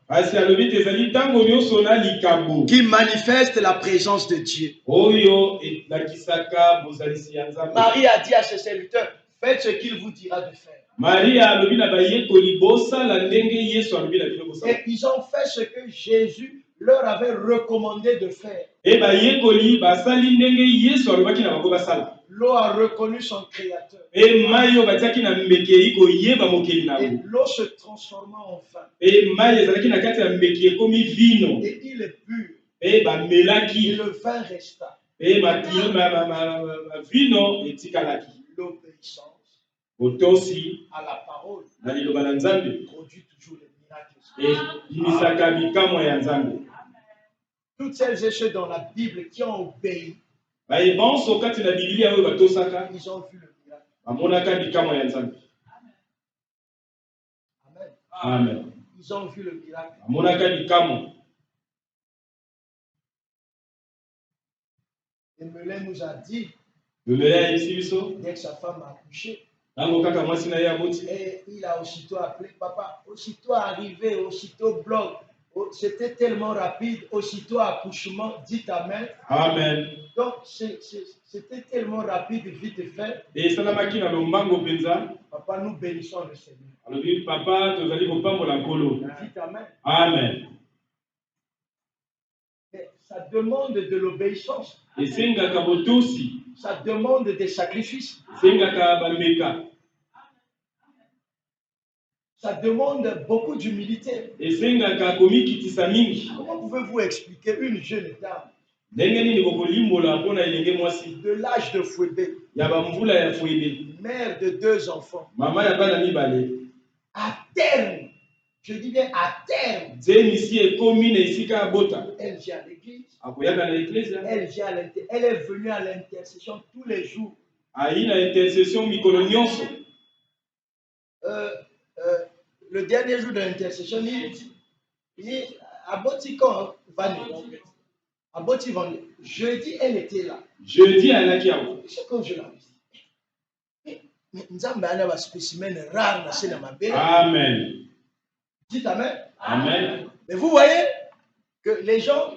qui manifeste la présence de Dieu. Marie a dit à ses serviteurs, faites ce qu'il vous dira de faire. Et ils ont fait ce que Jésus leur avait recommandé de faire. L'eau a reconnu son créateur. Et l'eau se transforma en vin. Et il est pur. Et le vin resta. L'obéissance à la parole produit toujours les miracles. Toutes celles et ceux dans la Bible qui ont obéi, ils ont vu le miracle. Amen. Ils ont vu le miracle. Et Melin nous a dit, dès que sa femme a accouché, et il a aussitôt appelé papa, aussitôt arrivé, aussitôt bloc. C'était tellement rapide, aussitôt accouchement, dites Amen. Amen. Donc c'était tellement rapide, vite fait. Papa, nous bénissons le Seigneur. Dites Amen. Amen. Mais ça demande de l'obéissance. Ça demande des sacrifices. Ça demande beaucoup d'humilité. Comment pouvez-vous expliquer une jeune dame de l'âge de Fouébé, mère de 2 enfants, à terme, je dis bien à terme, elle vient à l'église, elle est venue à l'intercession tous les jours. Le dernier jour de l'intercession, il a bâti quand à Boti Vendée. Jeudi, elle était là. Jeudi, elle a qui a vu. C'est comme je l'ai dit. Mais nous avons un spécimen rare dans ma belle. Amen. Dites Amen. Amen. Mais vous voyez que les gens,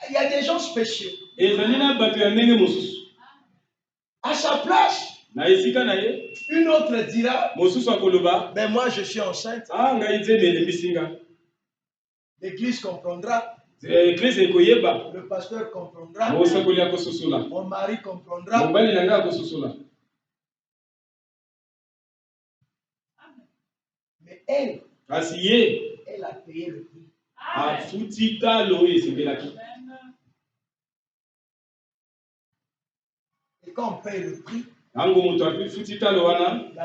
il y a des gens spéciaux. À sa place, une autre dira, ben moi je suis enceinte. L'église comprendra. Le pasteur comprendra. Mon mari comprendra. Mais elle a payé le prix. Et quand on paye le prix, la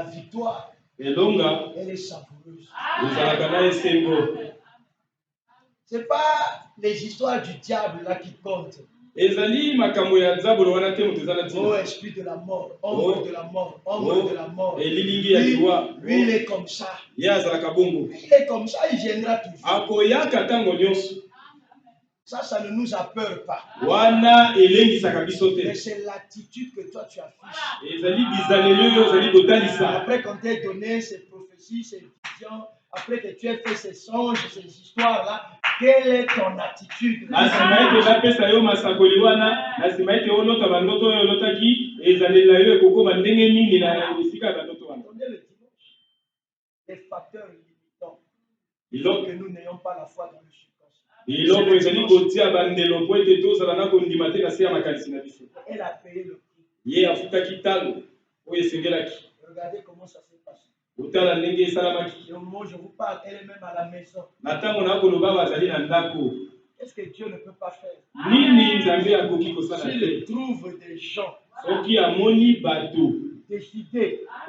victoire, elle est savoureuse. Ce n'est pas les histoires du diable là qui comptent. Oh, esprit de la mort, ombre de la mort, ombre de la mort. Lui, il est comme ça. Il est comme ça, il viendra toujours. Ça ne nous a peur pas. Mais c'est l'attitude que toi tu affiches. Après qu'on t'ait donné ces prophéties, ces visions, après que tu aies fait ces songes, ces histoires-là, quelle est ton attitude? Entendez le dimanche. Les facteurs limitants. Il faut que nous n'ayons pas la foi dans le subconscient. Elle a payé le prix. Regardez comment ça s'est passé. Et au moment où je vous parle, elle est même à la maison. Qu'est-ce que Dieu ne peut pas faire? S'il trouve des gens décidés à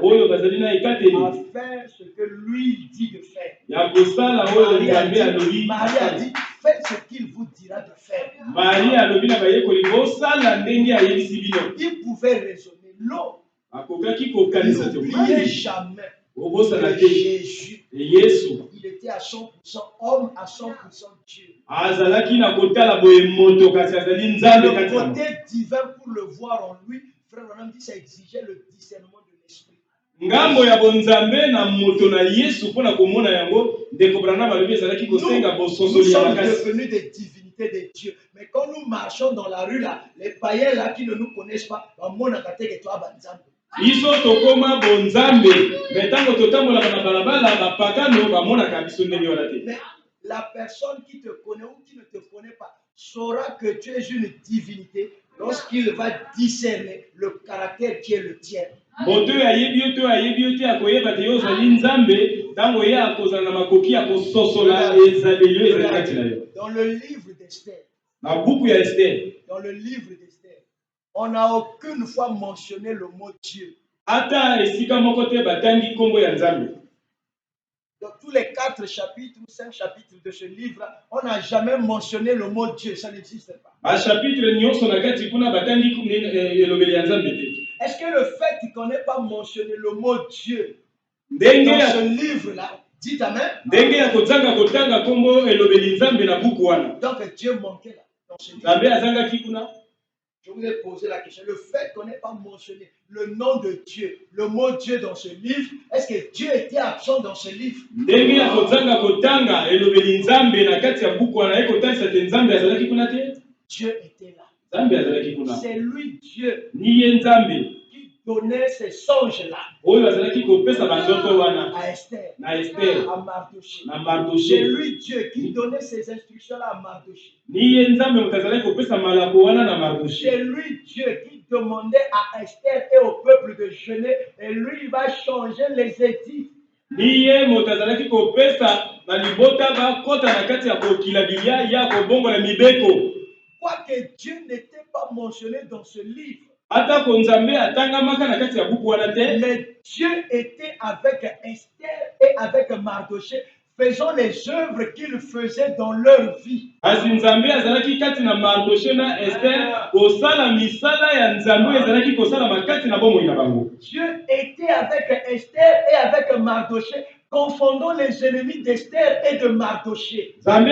faire ce que lui dit de faire. Marie a dit, faites ce qu'il vous dira de faire. Il pouvait raisonner l'eau. N'oubliez jamais de Jésus. Il était à 100% homme, à 100% Dieu. Le côté divin, pour le voir en lui, frère Branham dit, ça exigeait le discernement de l'esprit. Ngambo ya bonzambe na moto na Yesu pona komona yango ndeko Branham alobi ezalaki kosenga bososoli ya makasi. Nous sommes devenus des divinités de Dieu, mais quand nous marchons dans la rue là, les païens là qui ne nous connaissent pas, bamona kateke to abanzambe. Iso tokoma bonzambe, mais tango totambola na balabala bapagano bamona ka biso ndenge wana te. Mais la personne qui te connaît ou qui ne te connaît pas saura que tu es une divinité lorsqu'il va discerner le caractère qui est le tien. Moto ayebi te akoyeba te ozali nzambe tango ya akozala na makoki ya kososola ezalelo ezalaki na yo. Dans le livre d'Esther. Na buku ya Esther. Dans le livre d'Esther, on n'a aucune fois mentionné le mot Dieu. Ata esika moko te batangi kombo ya nzambe. Dans tous les 4 chapitres ou 5 chapitres de ce livre, on n'a jamais mentionné le mot Dieu, ça n'existe pas. Est-ce que le fait qu'on n'ait pas mentionné le mot Dieu dans ce livre-là, dites Amen. Donc Dieu manquait là, dans ce livre. Je vous ai posé la question. Le fait qu'on n'ait pas mentionné le nom de Dieu, le mot Dieu dans ce livre, est-ce que Dieu était absent dans ce livre? Dieu était là. C'est lui Dieu qui donnait ces songes-là à Esther, à Mardoché. C'est lui Dieu qui donnait ces instructions-là à Mardoché. C'est lui Dieu qui demandait à Esther et au peuple de jeûner, et lui il va changer les édits. Quoique Dieu n'était pas mentionné dans ce livre, mais Dieu était avec Esther et avec Mardoché, faisant les œuvres qu'il faisait dans leur vie. Dieu était avec Esther et avec Mardoché, confondant les ennemis d'Esther et de Mardoché. Dieu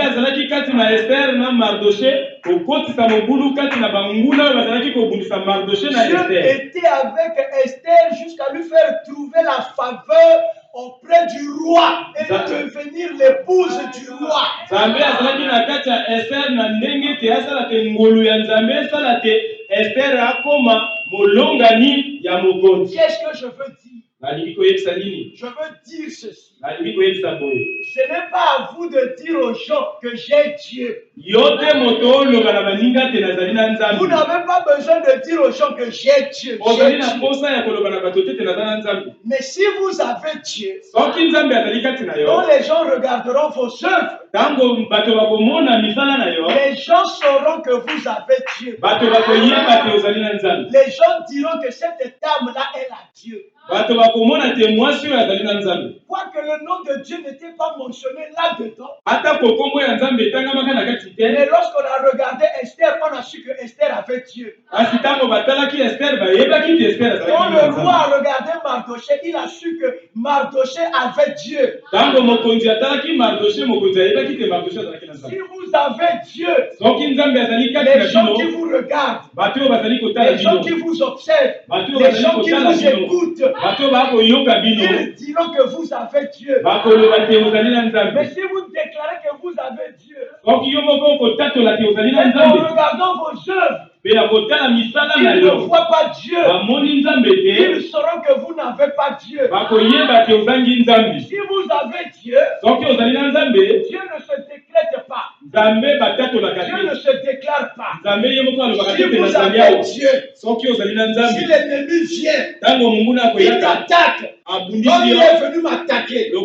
était avec Esther jusqu'à lui faire trouver la faveur auprès du roi et devenir l'épouse du roi. Qu'est-ce que je veux dire? Je veux dire ceci. Ce n'est pas à vous de dire aux gens que j'ai Dieu. Vous n'avez pas besoin de dire aux gens que j'ai Dieu. Mais si vous avez Dieu, quand les gens regarderont vos œuvres, les gens sauront que vous avez Dieu. Les gens diront que cette dame-là, elle a Dieu. Quoique le nom de Dieu n'était pas mentionné là-dedans, mais lorsqu'on a regardé Esther, on a su que Esther avait Dieu. Quand le roi a regardé Mardoché, il a su que Mardoché avait Dieu. Si vous avez Dieu, les gens qui vous regardent, les gens qui vous observent, les gens qui vous écoutent, ils diront que vous avez Dieu. Mais si vous déclarez que vous avez Dieu, en regardant vos œuvres, ils ne voient pas Dieu. Ils sauront que vous n'avez pas Dieu. Si vous avez Dieu, Dieu ne se décrète pas. Dieu ne se déclare pas. Si vous avez Dieu, si l'ennemi vient, il t'attaque. Comme il est venu m'attaquer, Dieu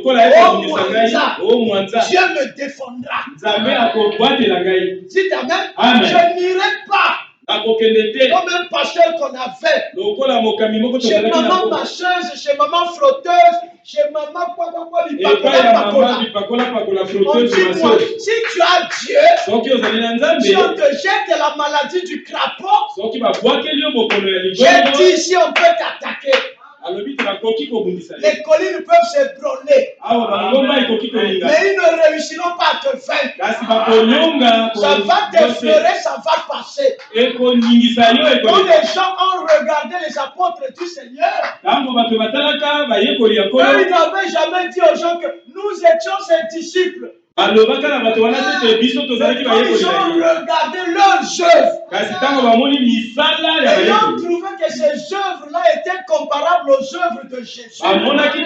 me défendra. Dites Amen. Je n'irai pas comme un pasteur qu'on avait chez maman masseuse, chez maman frotteuse, chez maman quoi, si tu as Dieu, si on te jette la maladie du crapaud, j'ai dit ici on peut t'attaquer. Les collines peuvent s'ébranler. Mais ils ne réussiront pas à te vaincre. Ça va t'effleurer, ça va passer. Quand les gens ont regardé les apôtres du Seigneur, eux, ils n'avaient jamais dit aux gens que nous étions ses disciples. Ils ont regardé leurs œuvres. Et ils ont trouvé que ces œuvres-là étaient comparables aux œuvres de Jésus. C'est-à-dire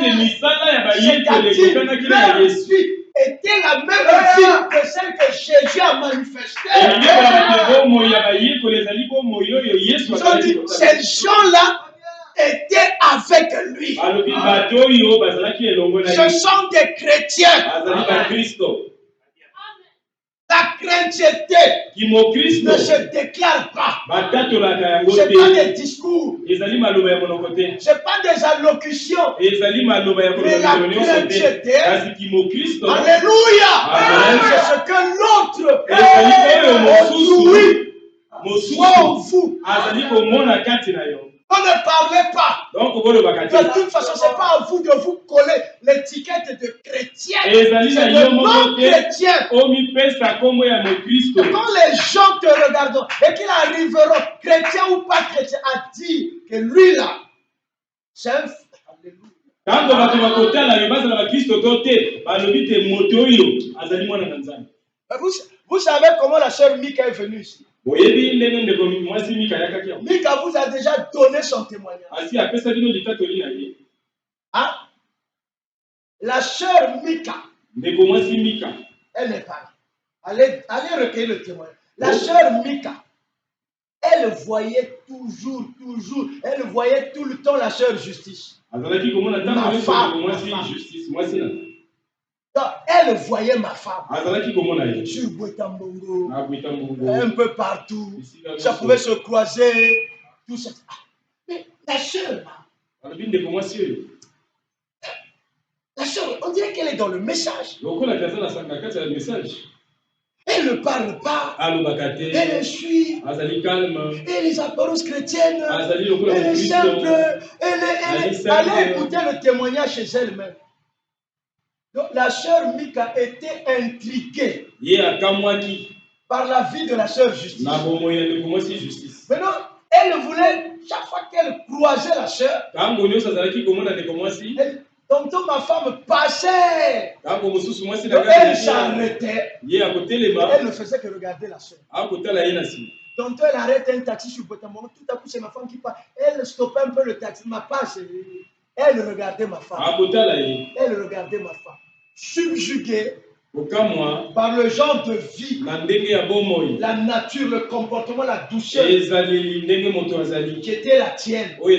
leur vie était la même vie que celle que Jésus a manifestée. Ils ont dit, ces gens-là étaient avec lui. Ce sont des chrétiens. La chrétienté ne se déclare pas. Ce n'est pas des discours. Ce n'est pas des allocutions. Mais la chrétienté, alléluia, c'est ce que l'autre voit en vous. On ne parlez pas. De toute façon, ce n'est pas à vous de vous coller l'étiquette de chrétien. C'est de non-chrétien. Quand les gens te regarderont et qu'ils arriveront, chrétien ou pas chrétien, à dire que lui là, c'est un... Vous savez comment la sœur Mika est venue ici? Mika vous a déjà donné son témoignage. Hein? La sœur Mika, elle n'est pas là. Allez recueillir le témoignage. La sœur Mika, elle voyait toujours, elle voyait tout le temps la sœur Justice. Ma femme. Donc, elle voyait ma femme sur Bouetambongo, un peu partout. Ça pouvait se croiser, tout ça. Mais la sœur, on dirait qu'elle est dans le message. Elle ne parle pas. Elle suit. Elle est apparence chrétienne. Elle est simple. Allez écouter le témoignage chez elle-même. Donc la sœur Mika était intriguée par la vie de la sœur Justice. Maintenant, elle voulait, chaque fois qu'elle croisait la sœur, tantôt ma femme passait. Donc elle s'arrêtait. Elle ne faisait que regarder la sœur. Tantôt elle arrête un taxi sur Botamoro. Tout à coup c'est ma femme qui part. Elle stoppait un peu le taxi. Ma passe. Elle regardait ma femme. Elle regardait ma femme. Subjuguée par le genre de vie, la nature, le comportement, la douceur qui était la tienne. Mais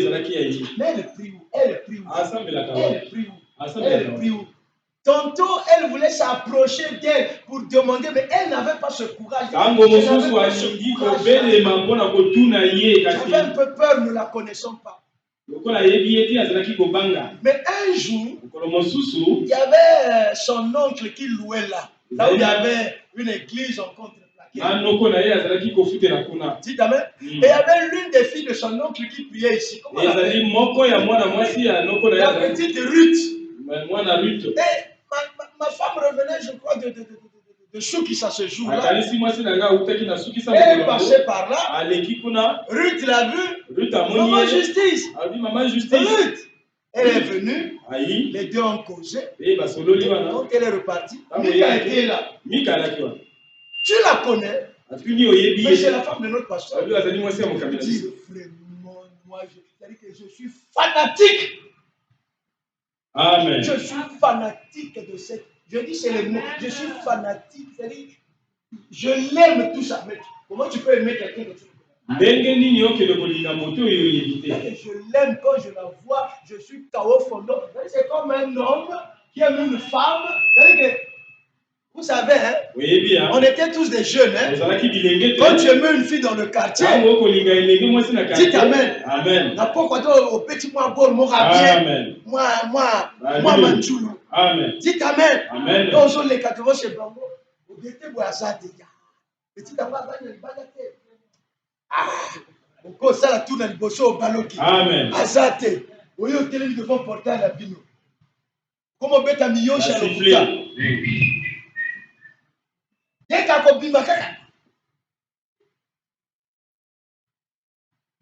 elle prie où? Elle prie où? Elle prie où? Elle prie où? Tantôt, elle voulait s'approcher d'elle pour demander, mais elle n'avait pas ce courage. J'avais un peu peur, nous ne la connaissons pas. Mais un jour, il y avait son oncle qui louait là. Là où il y avait une église en contreplaqué. Dites amen. Et il y avait l'une des filles de son oncle qui priait ici. Comment elle s'appelle? La petite Ruth. Et ma femme revenait, je crois, de Soukissa ce jour-là. Elle passait par là. Ruth l'a vu. Maman Justice. Ruth. Elle est venue. Les deux ont causé. Quand elle est repartie, Mika était là. Tu la connais. Mais c'est la femme de notre pasteur. Elle dit vraiment, moi, je suis fanatique. Amen. Je suis fanatique de cette. Je dis c'est le mot. Je suis fanatique. C'est-à-dire, je l'aime tout ça. Mais comment tu peux aimer quelqu'un que tu ne connais pas? Je l'aime quand je la vois. Je suis KO fondant. C'est comme un homme qui aime une femme. Vous savez, hein? On était tous des jeunes. Hein? Quand tu aimais une fille dans le quartier, dites amen. Amen. Au petit moi, mon rabien. Moi, Manchoulou. Dites amen. Amen. Quand on les 80 chez Blanco, on était boisade. Petit amen, on ça la tourne à l'bosso au baloki. Amen. Azate. Oui, au télé, devant porter à la bino. Comment bête à million chez le Dès qu'à Kobima Kaka.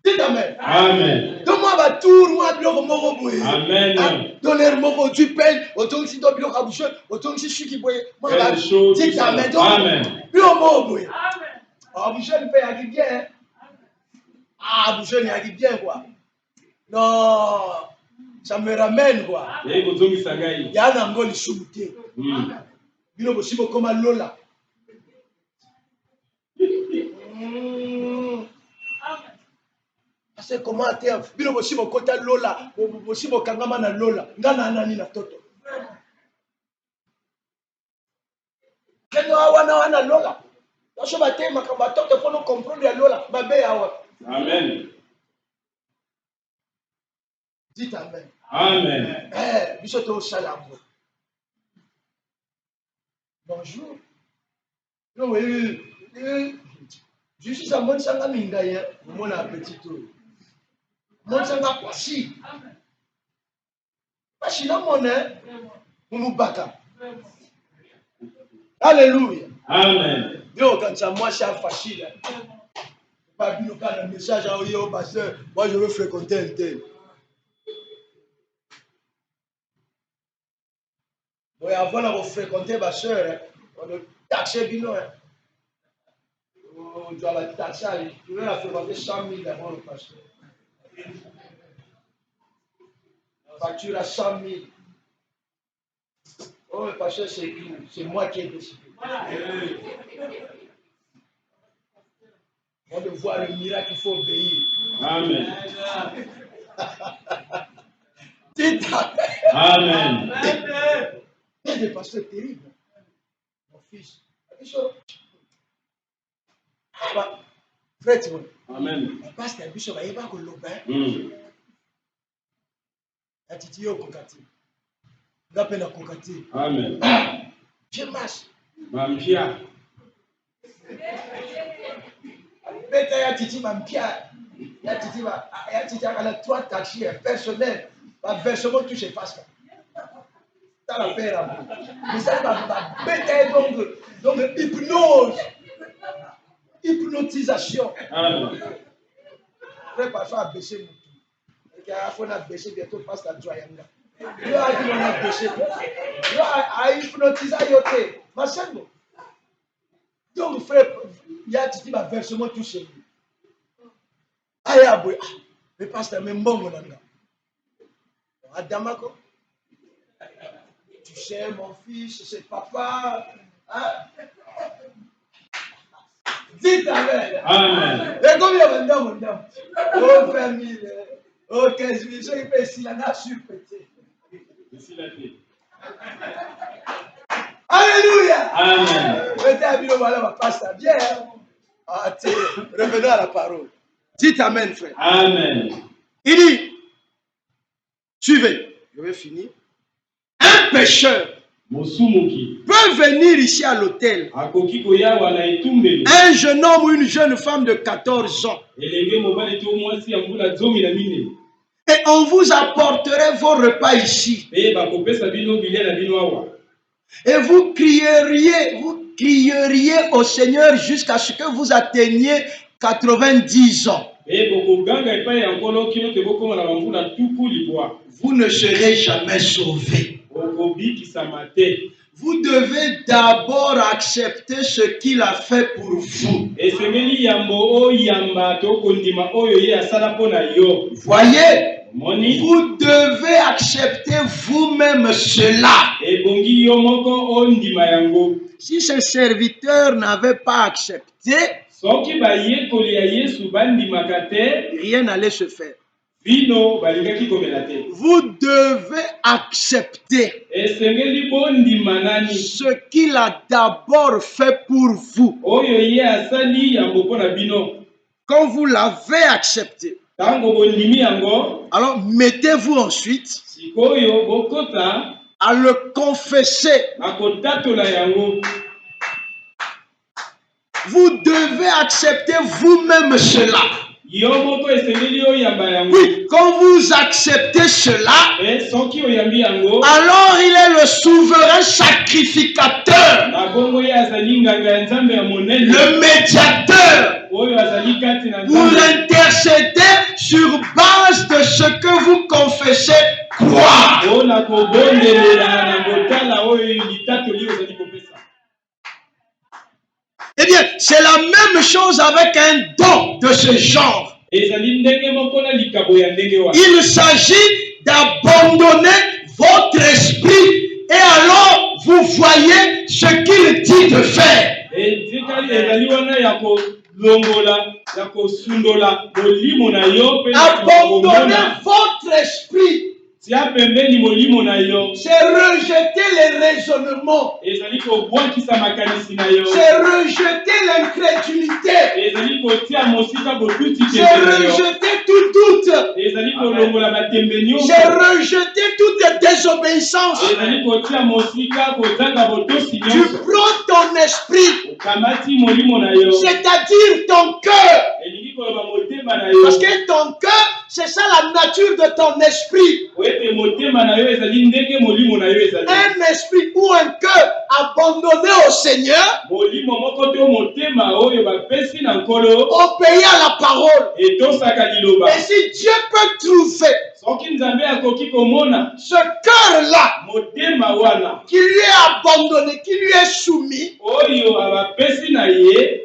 Dites Amen. Amen. Donne-moi ma tour, moi, bloc moro boué. Amen. Donner moro, tu payes, autant si tu bloc à boucher, autant si je suis boué. Moi, dites Amen. Amen. Bloc moro boué. Ah, boucher, il paye à qui bien. Ah, boucher, il y a qui bien, quoi. Non, ça me ramène, quoi. Il y a un angol, il chouté. Il y a aussi beaucoup comme Lola. C'est comment tu as vu aussi mon côté Lola, aussi mon kangama na Lola, ngana nani na toto. Kendo wana Lola. Lorsque bate makamba toto pour nous comprendre ya Lola, mabe awa. Amen. Dites amen. Amen. Bisoto au salambo. Bonjour. Non oui. Je suis à mon sanga mingaye, mon appétit. Mon sanga pasi. Pasi na mon Moubaka. Alléluia. Amen. Yo, quand ça, moi, c'est facile. Pas bien, quand le message a eu au pasteur, moi, je veux fréquenter un tel. Bon, avant de fréquenter ma soeur, on a taxé Bino. On doit la taxer, je vais la fréquenter 100 000 avant le pasteur. La facture à 100 000. Oh, le pasteur, c'est moi qui ai décidé. On doit voir le miracle, il faut obéir. Amen. Dites Amen. Il y a des pasteurs terribles. Mon fils. Frère, tu vois. Amen. Le pasteur Bishop, il va à Colomba. Il a dit, au Kokati. Il appelle à Kokati. Amen. Je marche. Mampia. Beta ya titi mampia. Ya titi à la 3 taxis personnels. Ma versement touche pas. Ça la paix là. Mais ça va beta donc hypnose. Hypnotisation. Amen. Frère, parfois à baisser mon tour. Il faut baisser bientôt passe la joie. Il a dit on a baissé. Il a hypnotisé yoté. Ma sœur. Donc frère, il y a dit ma versement touché lui. Aïe aboué. Le pasteur même bon mon anga. Adamako. Tu sais mon fils, c'est papa. Hein? Dites amen. Amen. Et combien de mon dame? Oh 20 000. Oh 15 000. Je peux ici, on a surpété. Alléluia. Amen. Revenons à la parole. Dites amen, frère. Amen. Il dit, suivez, je vais finir. Un pécheur peut venir ici à l'hôtel. Un jeune homme ou une jeune femme de 14 ans. Et on vous apporterait vos repas ici. Et vous crieriez au Seigneur jusqu'à ce que vous atteigniez 90 ans. Vous ne serez jamais sauvés. Vous devez d'abord accepter ce qu'il a fait pour vous. Voyez, vous devez accepter vous-même cela. Si ce serviteur n'avait pas accepté, rien n'allait se faire. Vous devez accepter ce qu'il a d'abord fait pour vous. Quand vous l'avez accepté, alors mettez-vous ensuite à le confesser. Vous devez accepter vous-même cela. Oui, quand vous acceptez cela, alors il est le souverain sacrificateur, le médiateur, pour intercéder sur base de ce que vous confessez croire. Eh bien, c'est la même chose avec un don de ce genre. Il s'agit d'abandonner votre esprit et alors vous voyez ce qu'il dit de faire. Abandonner votre esprit, c'est rejeter les raisonnements, c'est rejeter l'incrédulité, c'est rejeter tout doute, c'est rejeter toute désobéissance. Tu prends ton esprit, c'est-à-dire ton cœur, parce que ton cœur, c'est ça la nature de ton esprit. Un esprit ou un cœur abandonné au Seigneur, obéit à la parole. Et si Dieu peut trouver ce cœur-là qui lui est abandonné, qui lui est soumis,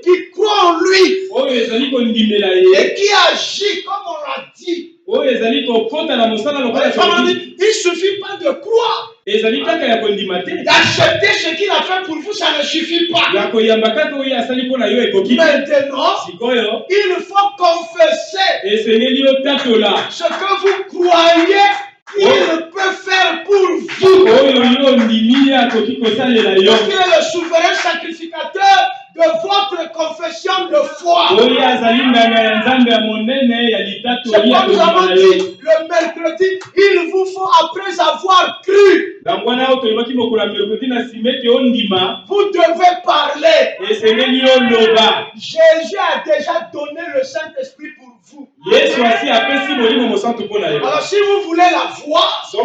qui croit en lui et qui agit comme on l'a dit. Il ne suffit pas de croire. D'accepter ce qu'il a fait pour vous, ça ne suffit pas. Maintenant, il faut confesser ce que vous croyez qu'il peut faire pour vous. Parce qu'il est le souverain sacrificateur de votre confession de foi. C'est comme nous avons dit le mercredi, il vous faut, après avoir cru, vous devez parler. Jésus a déjà donné le Saint-Esprit pour vous. Alors si vous voulez la voir, c'est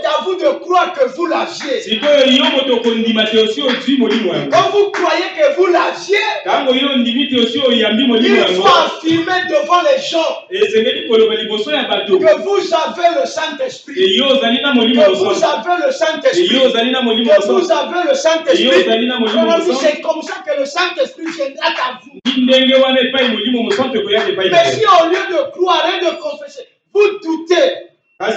à vous de croire que vous l'aviez. Quand vous croyez que vous l'aviez, il faut affirmer devant les gens que vous avez le Saint-Esprit. Que vous avez le Saint-Esprit. Que vous avez le Saint-Esprit. C'est comme ça que le Saint-Esprit viendra à vous. Mais si au lieu de croire et de confesser, vous doutez, parce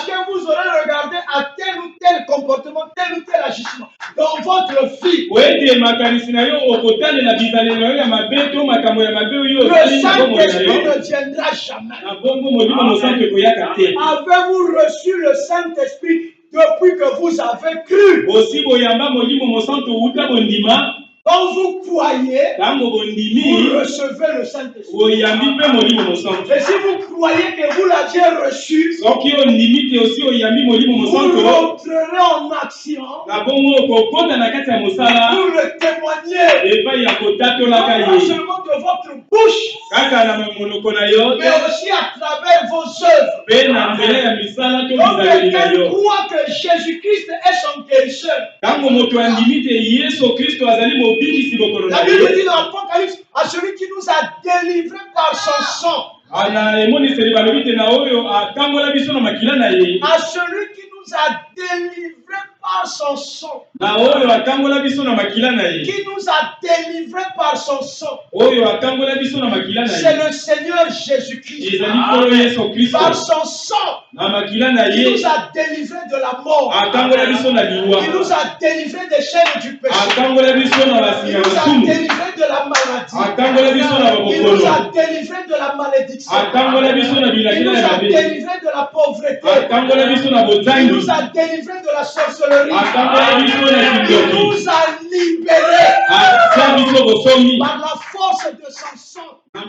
que vous aurez regardé à tel ou tel comportement, tel ou tel agissement dans votre vie. Le Saint-Esprit ne viendra jamais. Avez-vous reçu le Saint-Esprit depuis que vous avez cru? Quand vous croyez, vous recevez le Saint-Esprit. Et si vous croyez que vous l'aviez reçu, vous rentrerez en action pour le témoigner. Non seulement de votre bouche, mais aussi à travers vos œuvres. Quand quelqu'un croit que Jésus-Christ est son guérisseur, la Bible dit dans l'Apocalypse, à celui qui nous a délivrés par son sang. À celui qui nous a délivrés par son sang. Qui nous a délivrés par son sang. C'est le Seigneur Jésus-Christ. Par son sang, il nous a délivrés de la mort. Il nous a délivrés des chaînes du péché. Il nous a délivrés de la maladie. Il nous a délivrés de la malédiction. Il nous a délivrés de la pauvreté. Il nous a délivrés de la sorcellerie. Il nous a libérés par la force de son sang. Il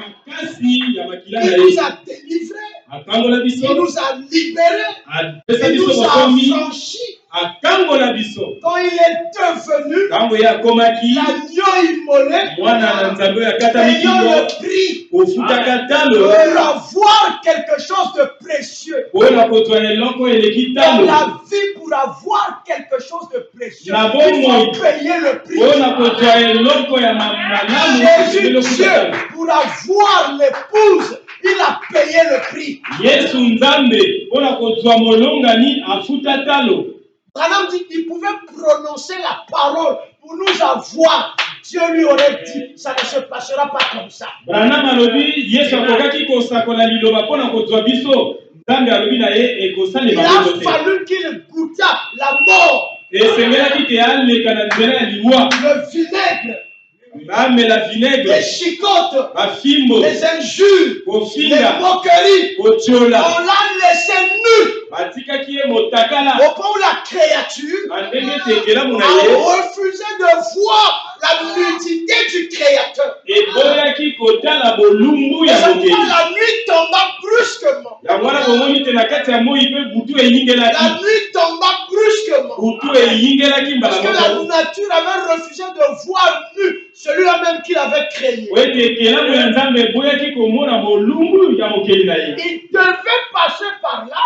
nous a délivrés. Il nous a libérés. Il nous a affranchis Quand il est devenu l'agneau immolé, payant le prix pour avoir quelque chose de précieux. Dans la vie, pour avoir quelque chose de précieux, il faut payer le prix. Jésus, Dieu, pour avoir l'épouse, il a payé le prix. Branham dit qu'il pouvait prononcer la parole pour nous avoir. Dieu lui aurait dit, ça ne se passera pas comme ça. Il a fallu qu'il goûta la mort. Le vinaigre. Les chicotes, les injures, les moqueries, on l'a laissé nu. Au point où la créature a refusé de voir la nudité du Créateur. Et la nuit tomba brusquement. La nuit tomba brusquement. Parce que la nature avait refusé de voir nu celui-là même qu'il avait créé. Il devait passer par là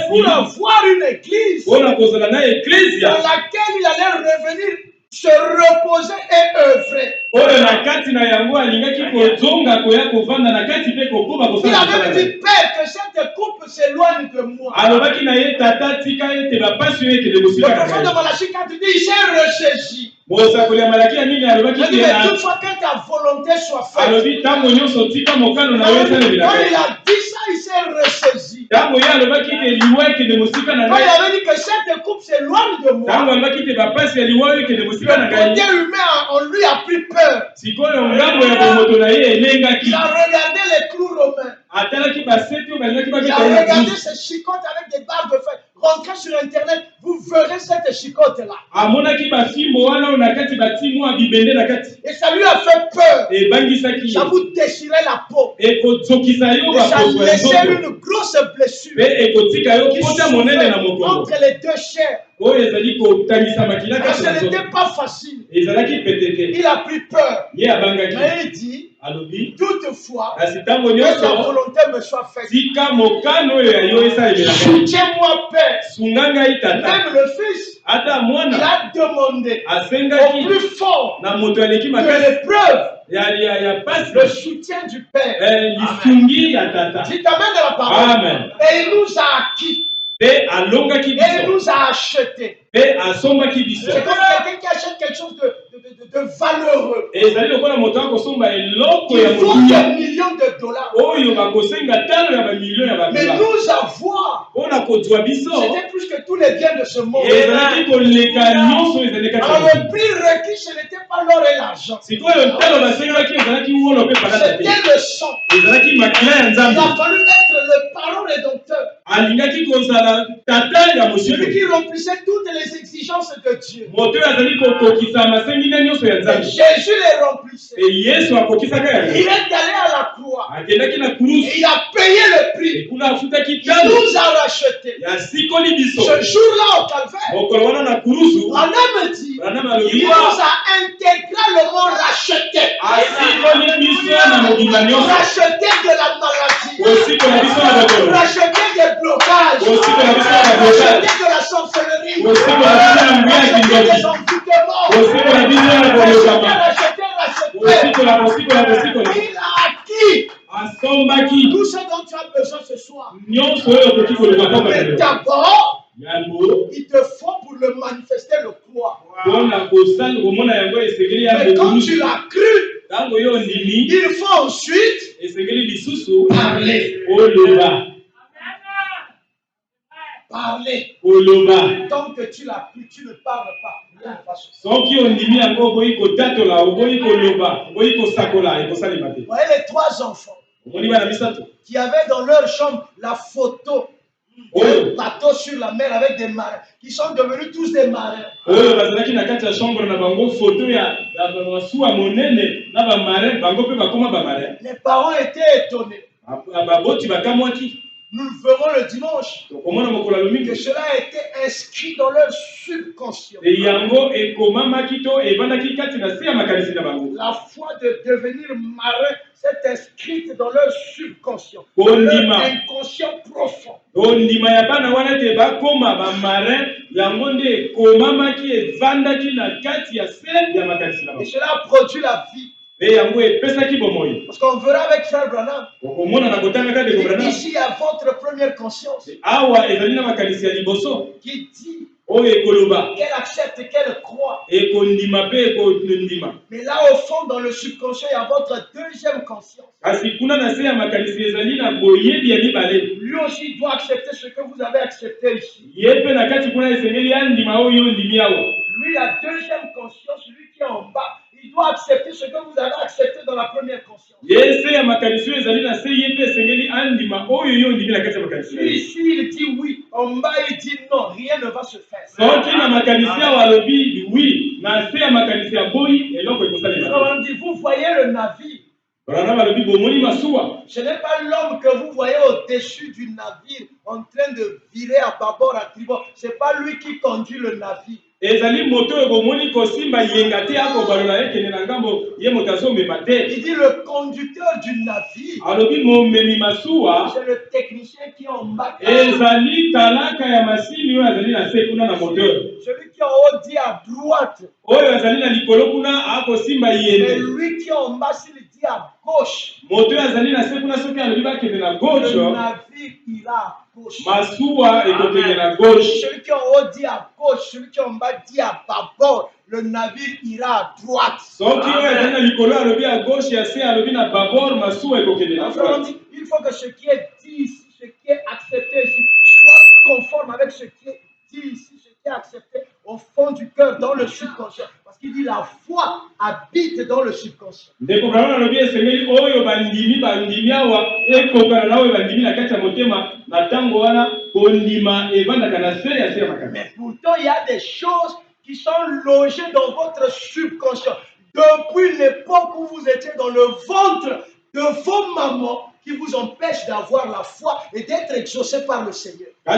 pour avoir une église dans laquelle il allait revenir se reposer et œuvrer. Il avait dit, Père, que cette coupe s'éloigne de moi. Le prophète de Malachie, quand il dit, il s'est ressaisi. Mais toutefois que ta volonté soit faite. Quand il a dit ça, il s'est ressaisi. Quand il avait dit que cette coupe s'éloigne de moi, le côté humain en lui a pris peur. Il a regardé les clous romains. Il a regardé ces chicotes avec des barres de fer. Rentrez sur Internet, vous verrez cette chicote-là. Et ça lui a fait peur. Ça vous déchirait la peau. Et ça laissait une grosse blessure qui souffrait entre les deux chairs. Ce n'était pas facile. Il a pris peur. Mais il dit, toutefois, que ta volonté me soit faite. Soutiens-moi, Père. Même le Fils, il a demandé au plus fort de l'épreuve le soutien du Père. Si ta main de la parole, et il nous a acquis. Et il nous a achetés. C'est comme quelqu'un qui achète quelque chose de valeureux. Il faut des millions de dollars. Mais nous avoir, c'était plus que tous les biens de ce monde. Alors le prix requis, ce n'était pas l'or et l'argent. C'était le sang. Il a fallu être le parent rédempteur. Celui qui remplissait toutes les exigences de Dieu. Jésus les remplissait. Il est allé à la croix. Et il a payé le prix. Il nous a rachetés. Ce jour-là au Calvaire, Branham dit, il nous a intégralement rachetés. Rachetés de la maladie. Rachetés des blocages. Rachetés de la sorcellerie. Rachetés des envoûtements. Il a acquis tout ce dont tu as besoin ce soir. Mais d'abord, il te faut pour le manifester le croire. Mais quand tu l'as cru, il faut ensuite parler. Parler. Tant que tu l'as cru, tu ne parles pas. Voyez les trois enfants qui avaient dans leur chambre la photo d'un bateau sur la mer avec des marins, qui sont devenus tous des marins. Les parents étaient étonnés. nous le verrons le dimanche, que cela a été inscrit dans leur subconscient. La foi de devenir marin s'est inscrite dans leur subconscient, dans leur inconscient profond. Et cela a produit la vie. Parce qu'on verra avec Frère Branham, ici il y a votre première conscience qui dit qu'elle accepte, qu'elle croit. Mais là au fond dans le subconscient il y a votre deuxième conscience. Lui aussi doit accepter ce que vous avez accepté ici. Lui la deuxième conscience, lui qui est en bas, il doit accepter ce que vous avez accepté dans la première conscience. Ici, il dit oui. En bas, il dit non. Rien ne va se faire. Vous voyez le navire. Ce n'est pas l'homme que vous voyez au-dessus du navire en train de virer à bâbord, à tribord. Ce n'est pas lui qui conduit le navire. Il dit le conducteur du navire, c'est le technicien qui est en bas. Celui qui est en haut dit à droite. Mais lui qui est en bas, s'il dit à gauche, le navire ira à gauche. Celui qui est en haut dit à gauche, celui qui est en bas dit à bâbord, le navire ira à droite. Il faut que ce qui est dit ici, ce qui est accepté ici, soit conforme avec ce qui est dit ici, ce qui est accepté au fond du cœur, dans le subconscient. Parce qu'il dit la foi habite dans le subconscient. Mais pourtant, il y a des choses qui sont logées dans votre subconscient. Depuis l'époque où vous étiez dans le ventre de vos mamans, qui vous empêchent d'avoir la foi et d'être exaucés par le Seigneur. Il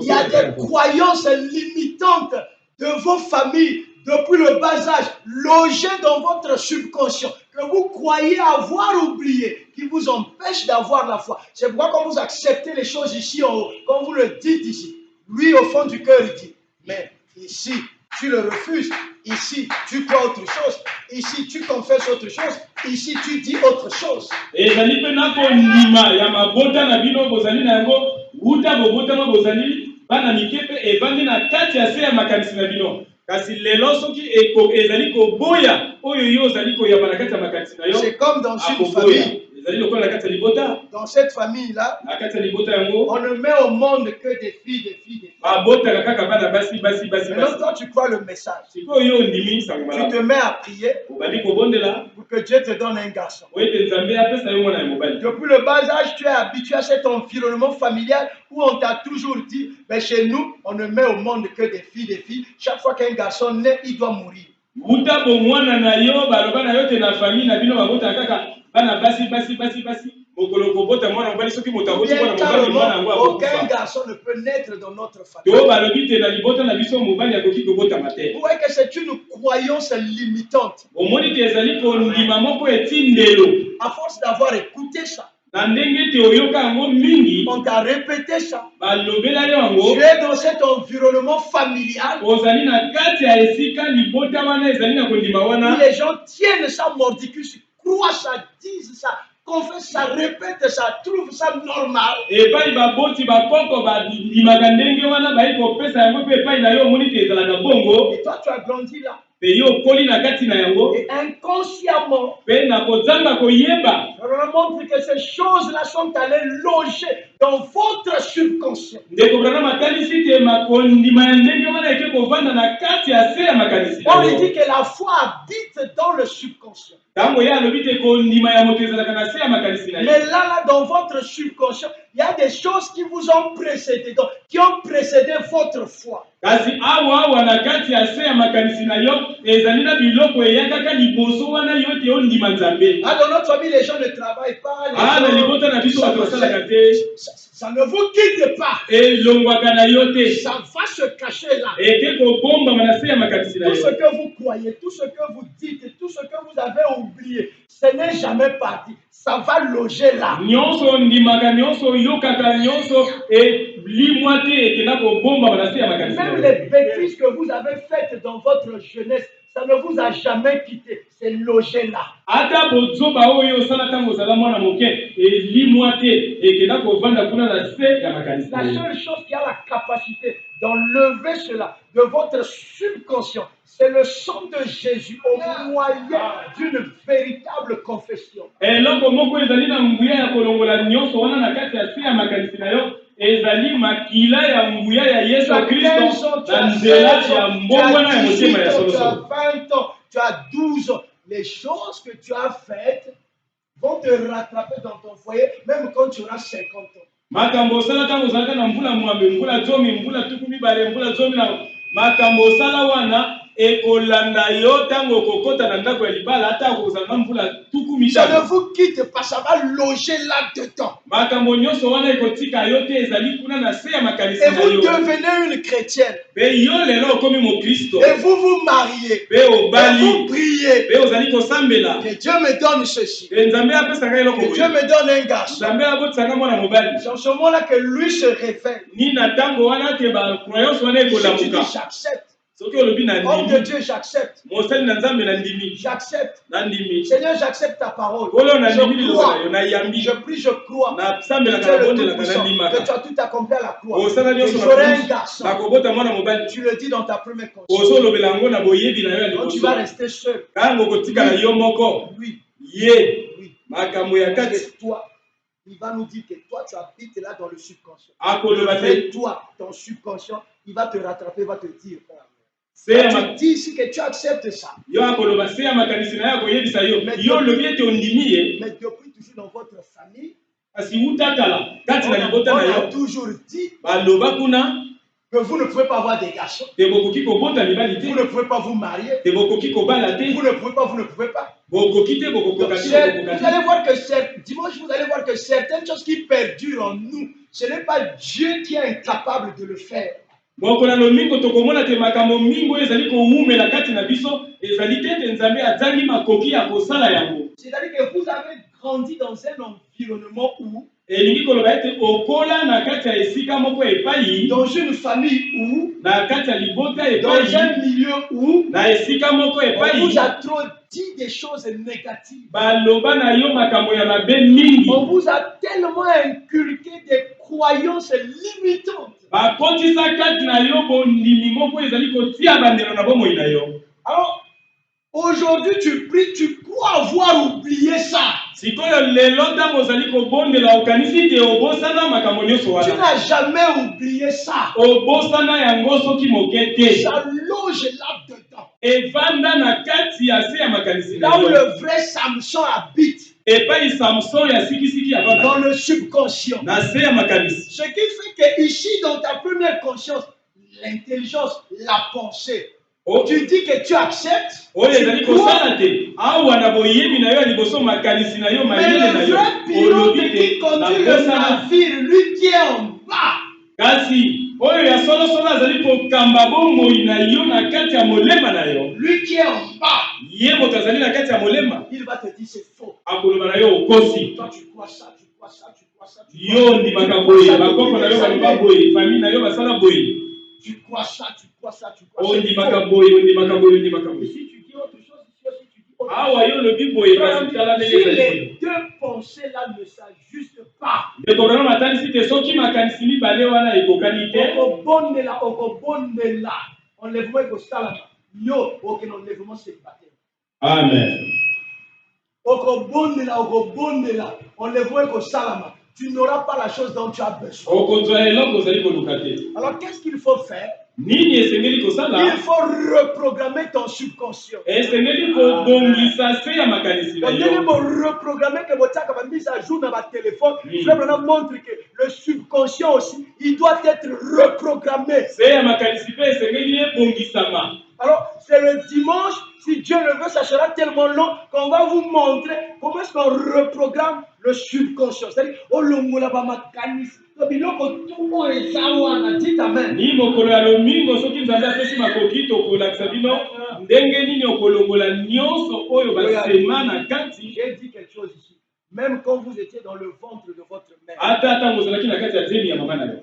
y a des croyances limitantes de vos familles depuis le bas âge, logées dans votre subconscient, que vous croyez avoir oublié, qui vous empêchent d'avoir la foi. C'est pourquoi quand vous acceptez les choses ici en haut, quand vous le dites ici, lui au fond du cœur il dit, mais ici tu le refuses, ici tu crois autre chose, ici tu confesses autre chose, ici tu dis autre chose. C'est comme dans une famille. Dans cette famille-là, on ne met au monde que des filles, des filles, des filles. Maintenant, toi, tu crois le message. Tu te mets à prier pour que Dieu te donne un garçon. Depuis le bas âge, tu es habitué à cet environnement familial où on t'a toujours dit, mais chez nous, on ne met au monde que des filles, des filles. Chaque fois qu'un garçon naît, il doit mourir. Aucun garçon ne peut naître dans notre famille. Vous voyez que c'est une croyance limitante. À force d'avoir écouté ça, on t'a répété ça. Tu es dans cet environnement familial où les gens tiennent ça mordicus, croient ça, disent ça, confessent ça, répètent ça, trouvent ça normal. Et toi tu as grandi là. Et inconsciemment, on montre que ces choses-là sont allées loger dans votre subconscient. On lui dit que la foi habite dans le subconscient. Mais là, dans votre subconscient, il y a des choses qui vous ont précédé, donc, qui ont précédé votre foi. Ah, dans notre famille, les gens ne travaillent pas. Ça ne vous quitte pas. Ça va se cacher là. Tout ce que vous croyez, tout ce que vous dites, tout ce que vous avez oublié, ce n'est jamais parti. Ça va loger là. Même les bêtises que vous avez faites dans votre jeunesse, ça ne vous a jamais quitté. C'est logé là. La seule chose qui a la capacité d'enlever cela de votre subconscient, c'est le sang de Jésus au moyen d'une véritable confession. ezali makila ya nguya ya Yesu Kristo na nzela ya mbongwana ya motema ya solo. Tu as 20 ans, tu as 12 ans, les choses que tu as faites vont te rattraper dans ton foyer même quand tu auras 50 ans. Makambo sala tango zalaka na mbula mwambe mbula zomi mbula tukumi bare mbula zomi na makambo sala wana ekolanda yo tango kokota na ndako ya libala ata kozanga mbula tukumi. Ça ne vous quitte pas, ça va loger là-dedans. Makambo nyonso wana ekotika yo te ezali kuna na se ya makanisa na yo. Et vous devenez une chrétienne. Be yo lelo komi mo Kristo. Et vous vous mariez. Be obali. Et vous priez. Be ozali kosambela. Que Dieu me donne ceci. Que Dieu me donne un garçon. C'est en ce moment-là que lui se révèle. Si tu dis j'accepte. Homme de Dieu, j'accepte. J'accepte. Seigneur, j'accepte ta parole. Je prie, je crois. Que tu as tout accompli à la croix. Que j'aurai un garçon. Tu le dis dans ta première conscience. Quand tu vas rester seul. Oui. Oui. C'est toi. Il va nous dire que toi, tu habites là dans le subconscient. Et toi, ton subconscient, il va te rattraper, il va te dire. Tu dis ici que tu acceptes ça. Mais depuis toujours dans votre famille, on a toujours dit que vous ne pouvez pas avoir des garçons. Vous ne pouvez pas vous marier. Vous ne pouvez pas. Donc, vous allez voir que dimanche, vous allez voir que certaines choses qui perdurent en nous, ce n'est pas Dieu qui est incapable de le faire. C'est-à-dire que vous avez grandi dans un environnement où, dans une famille où, dans un milieu où, on vous a trop dit des choses négatives. On vous a tellement inculqué des croyances limitantes. Alors, aujourd'hui, tu pries, tu crois avoir oublié ça. Tu n'as jamais oublié ça. Ça loge là-dedans. Là où le vrai Samson habite. Dans le subconscient. Ce qui fait que ici, dans ta première conscience, l'intelligence, la pensée, tu dis que tu acceptes. Mais le vrai pilote qui conduit le navire, lui qui est en bas. Lui qui est en bas. Il va te dire c'est faux. Toi tu crois ça, tu crois ça, tu crois ça. Tu crois ça, tu crois ça, tu crois ça. Et si tu dis autre chose, si tu dis autre chose, si les deux pensées-là ne s'ajustent pas, Amen. Tu n'auras pas la chose dont tu as besoin. Alors qu'est-ce qu'il faut faire? Il faut reprogrammer ton subconscient. On reprogrammer que votre mise à jour dans votre téléphone. Je montre que le subconscient aussi, il doit être reprogrammé. Alors, c'est le dimanche, si Dieu le veut, ça sera tellement long qu'on va vous montrer comment est-ce qu'on reprogramme le subconscient. C'est-à-dire, oh, le moulaba makanis. Dites amen. J'ai dit quelque chose ici. Même quand vous étiez dans le ventre de votre mère,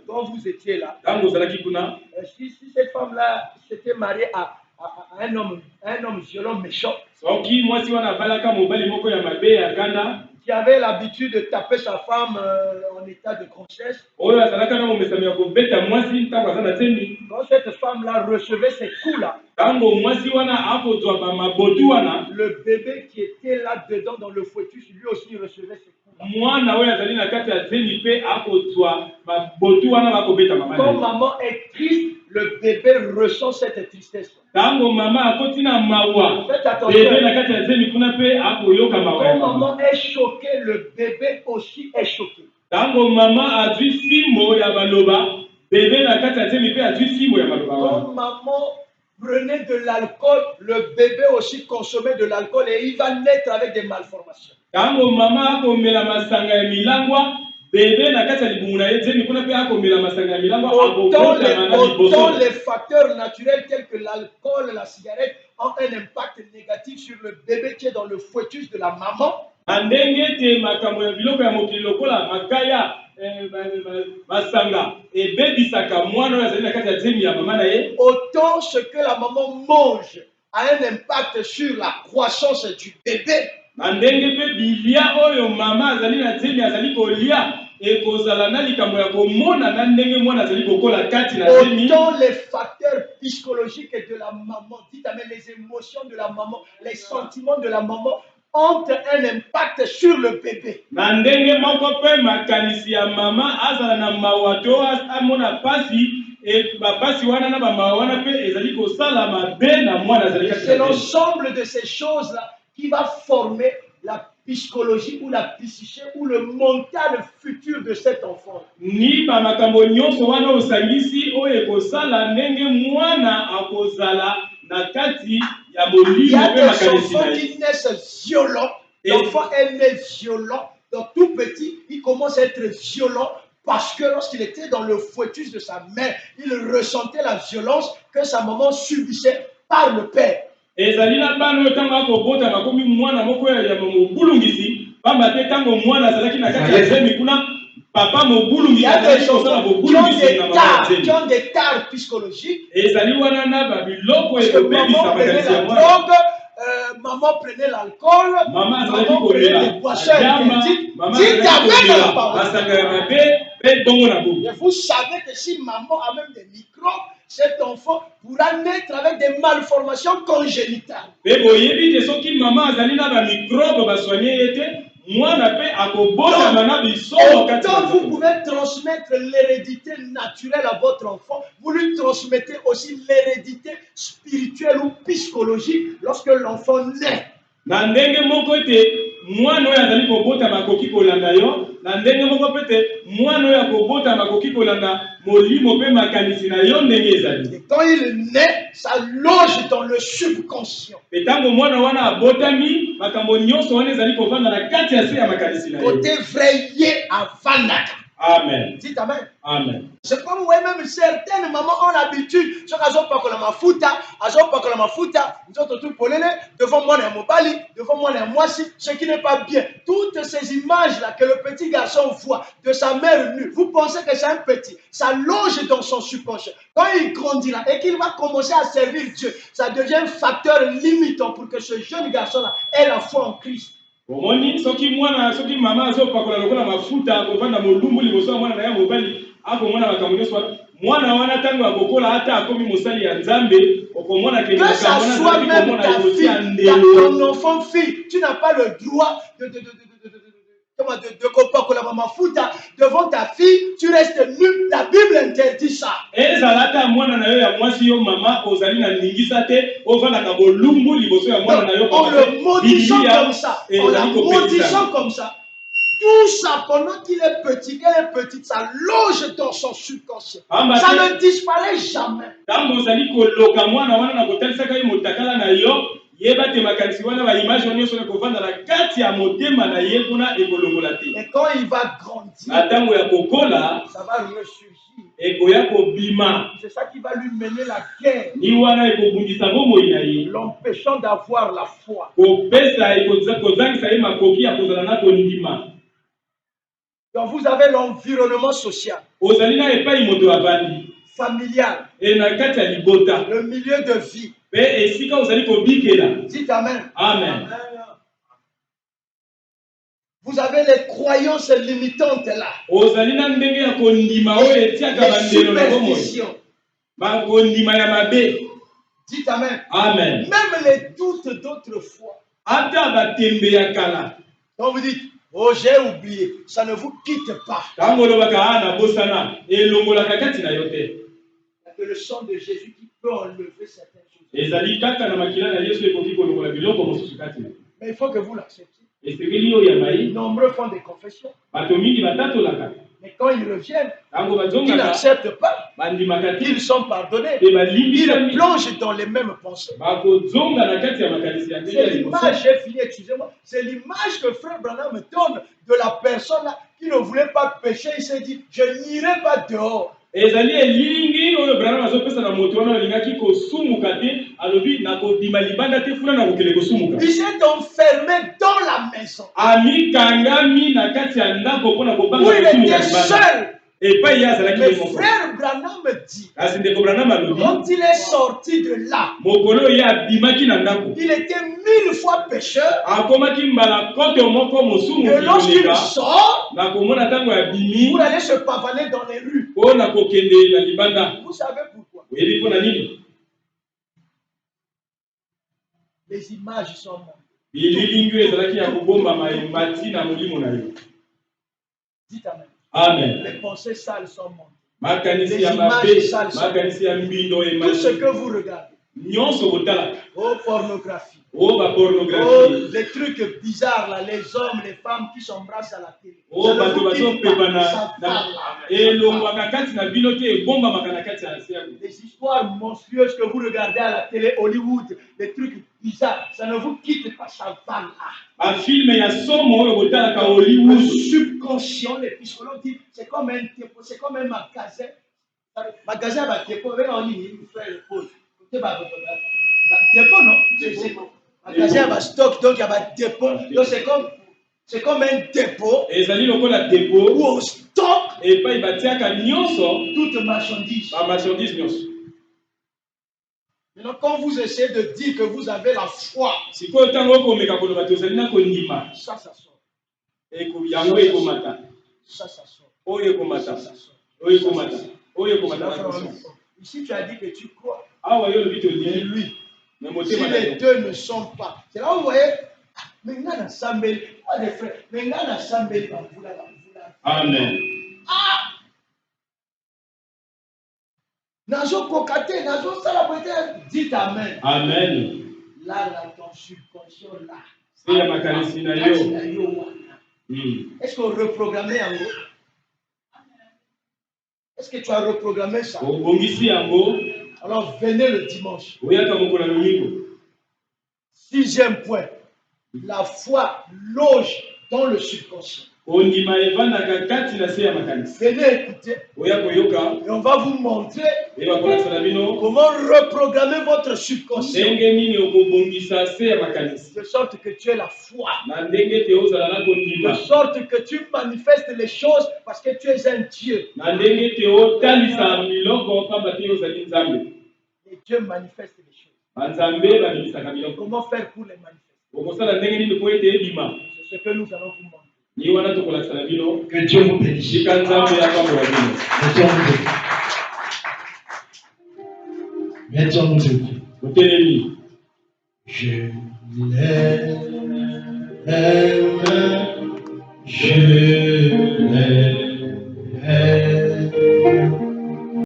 quand vous étiez là, si cette femme-là s'était mariée à un homme violent, méchant, qui avait l'habitude de taper sa femme en état de grossesse, quand cette femme-là recevait ces coups-là, le bébé qui était là-dedans dans le fœtus, lui aussi recevait ces coups-là. Quand maman est triste, le bébé ressent cette tristesse. Faites attention. Quand maman est choquée, le bébé aussi est choqué. Quand maman prenait de l'alcool, le bébé aussi consommait de l'alcool et il va naître avec des malformations. Autant les facteurs naturels tels que l'alcool, la cigarette ont un impact négatif sur le bébé qui est dans le fœtus de la maman. Autant ce que la maman mange a un impact sur la croissance du bébé. Autant les facteurs psychologiques de la maman, dites amen, les émotions de la maman, les sentiments de la maman ont un impact sur le bébé. C'est l'ensemble de ces choses-là qui va former la psychologie ou la psyché ou le mental futur de cet enfant. Il y a des enfants qui naissent violents. L'enfant est né violent. Donc tout petit, il commence à être violent parce que lorsqu'il était dans le fœtus de sa mère, il ressentait la violence que sa maman subissait par le père. Il y a des enfants qui ont des tares psychologiques. Parce que maman prenait la drogue, maman prenait l'alcool, maman prenait des boissons interdites. Dites amen à la parole. Et vous savez que si maman a même des microbes, cet enfant pourra naître avec des malformations congénitales. Autant vous pouvez transmettre l'hérédité naturelle à votre enfant, vous lui transmettez aussi l'hérédité spirituelle ou psychologique lorsque l'enfant naît. Et quand il naît, ça loge dans le subconscient. Côté vrayé à Vanaka. Amen. Dites amen. Amen. C'est comme vous-même, certaines mamans ont l'habitude, devant moi, ce qui n'est pas bien. Toutes ces images-là que le petit garçon voit de sa mère nue, vous pensez que c'est un petit, ça loge dans son subconscient. Quand il grandira et qu'il va commencer à servir Dieu, ça devient un facteur limitant pour que ce jeune garçon-là ait la foi en Christ. Soki mama azopakola lokola mafuta akovanda molumbu liboso ya mwana na ye mobali akomona makambo nyonso mwana wana ntango akokola ata akomi mosali ya Nzambe okomona ke ton enfant fille, tu n'as pas le droit devant ta fille, tu restes nu. La Bible interdit ça. On le maudissant comme ça. On la maudissant comme ça. Tout ça, pendant qu'il est petit, qu'elle est petite, ça loge dans son subconscient. Ça ne disparaît jamais. Et quand il va grandir, ça va ressurgir. C'est ça qui va lui mener la guerre, l'empêchant d'avoir la foi. Donc vous avez l'environnement social, familial, le milieu de vie. Dites Amen. Amen. Vous avez les croyances limitantes là. Les superstitions. Dites Amen. Amen. Même les doutes d'autrefois. Quand vous dites, oh j'ai oublié, ça ne vous quitte pas. Que le sang de Jésus qui peut enlever certaines choses. Mais il faut que vous l'acceptiez. Nombreux font des confessions. Mais quand ils reviennent, ils n'acceptent pas. Ils sont pardonnés. Ils plongent dans les mêmes pensées. C'est l'image, j'ai fini, excusez-moi, c'est l'image que Frère Branham me donne de la personne là qui ne voulait pas pécher. Il s'est dit, je n'irai pas dehors. Il s'est enfermé dans la maison. Où il était seul. Mais Frère Branham me dit, quand il est sorti de là, il était 1000 fois pécheur. Et lorsqu'il sort, pour aller se pavaner dans les rues. Vous savez pourquoi? Les images sont mortes. Dites Amen. Amen. Les pensées sales sont mortes. Les images sales sont mortes. Tout ce que vous regardez. Oh, pornographie. Oh, les trucs bizarres là, les hommes, les femmes qui s'embrassent à la télé. Les histoires monstrueuses que vous regardez à la télé, Hollywood, les trucs bizarres, ça ne vous quitte pas, ça va là. Le subconscient, les psychologues disent, c'est comme un dépôt, c'est comme un magasin. Magasin va dépôt, on dit, il fait le pause. Dépôt, non? Magasin va stock, donc il y a un dépôt. Donc c'est comme un dépôt où on stocke toute marchandise. Maintenant, quand vous essayez de dire que vous avez la foi, ça sort. Ça sort. Ici, tu as dit que tu crois. Mais lui, si les deux ne sont pas. C'est là où vous voyez, maintenant, on a Sambel, pas des frères, maintenant, on a Sambel, Amen. Nazo kokaté, nazo salaboté, dites Amen. Amen. Là, ton subconscient, là. Est-ce qu'on reprogrammait en gros? Est-ce que tu as reprogrammé ça? Alors venez le dimanche. 6e point. La foi loge dans le subconscient. Venez écouter. Et on va vous montrer comment reprogrammer votre subconscient. De sorte que tu aies la foi. De sorte que tu manifestes les choses parce que tu es un Dieu. Et Dieu manifeste les choses. Comment faire pour les manifester? C'est ce que nous allons vous montrer. Que Dieu vous bénisse. Mettons-nous debout. Je l'aime.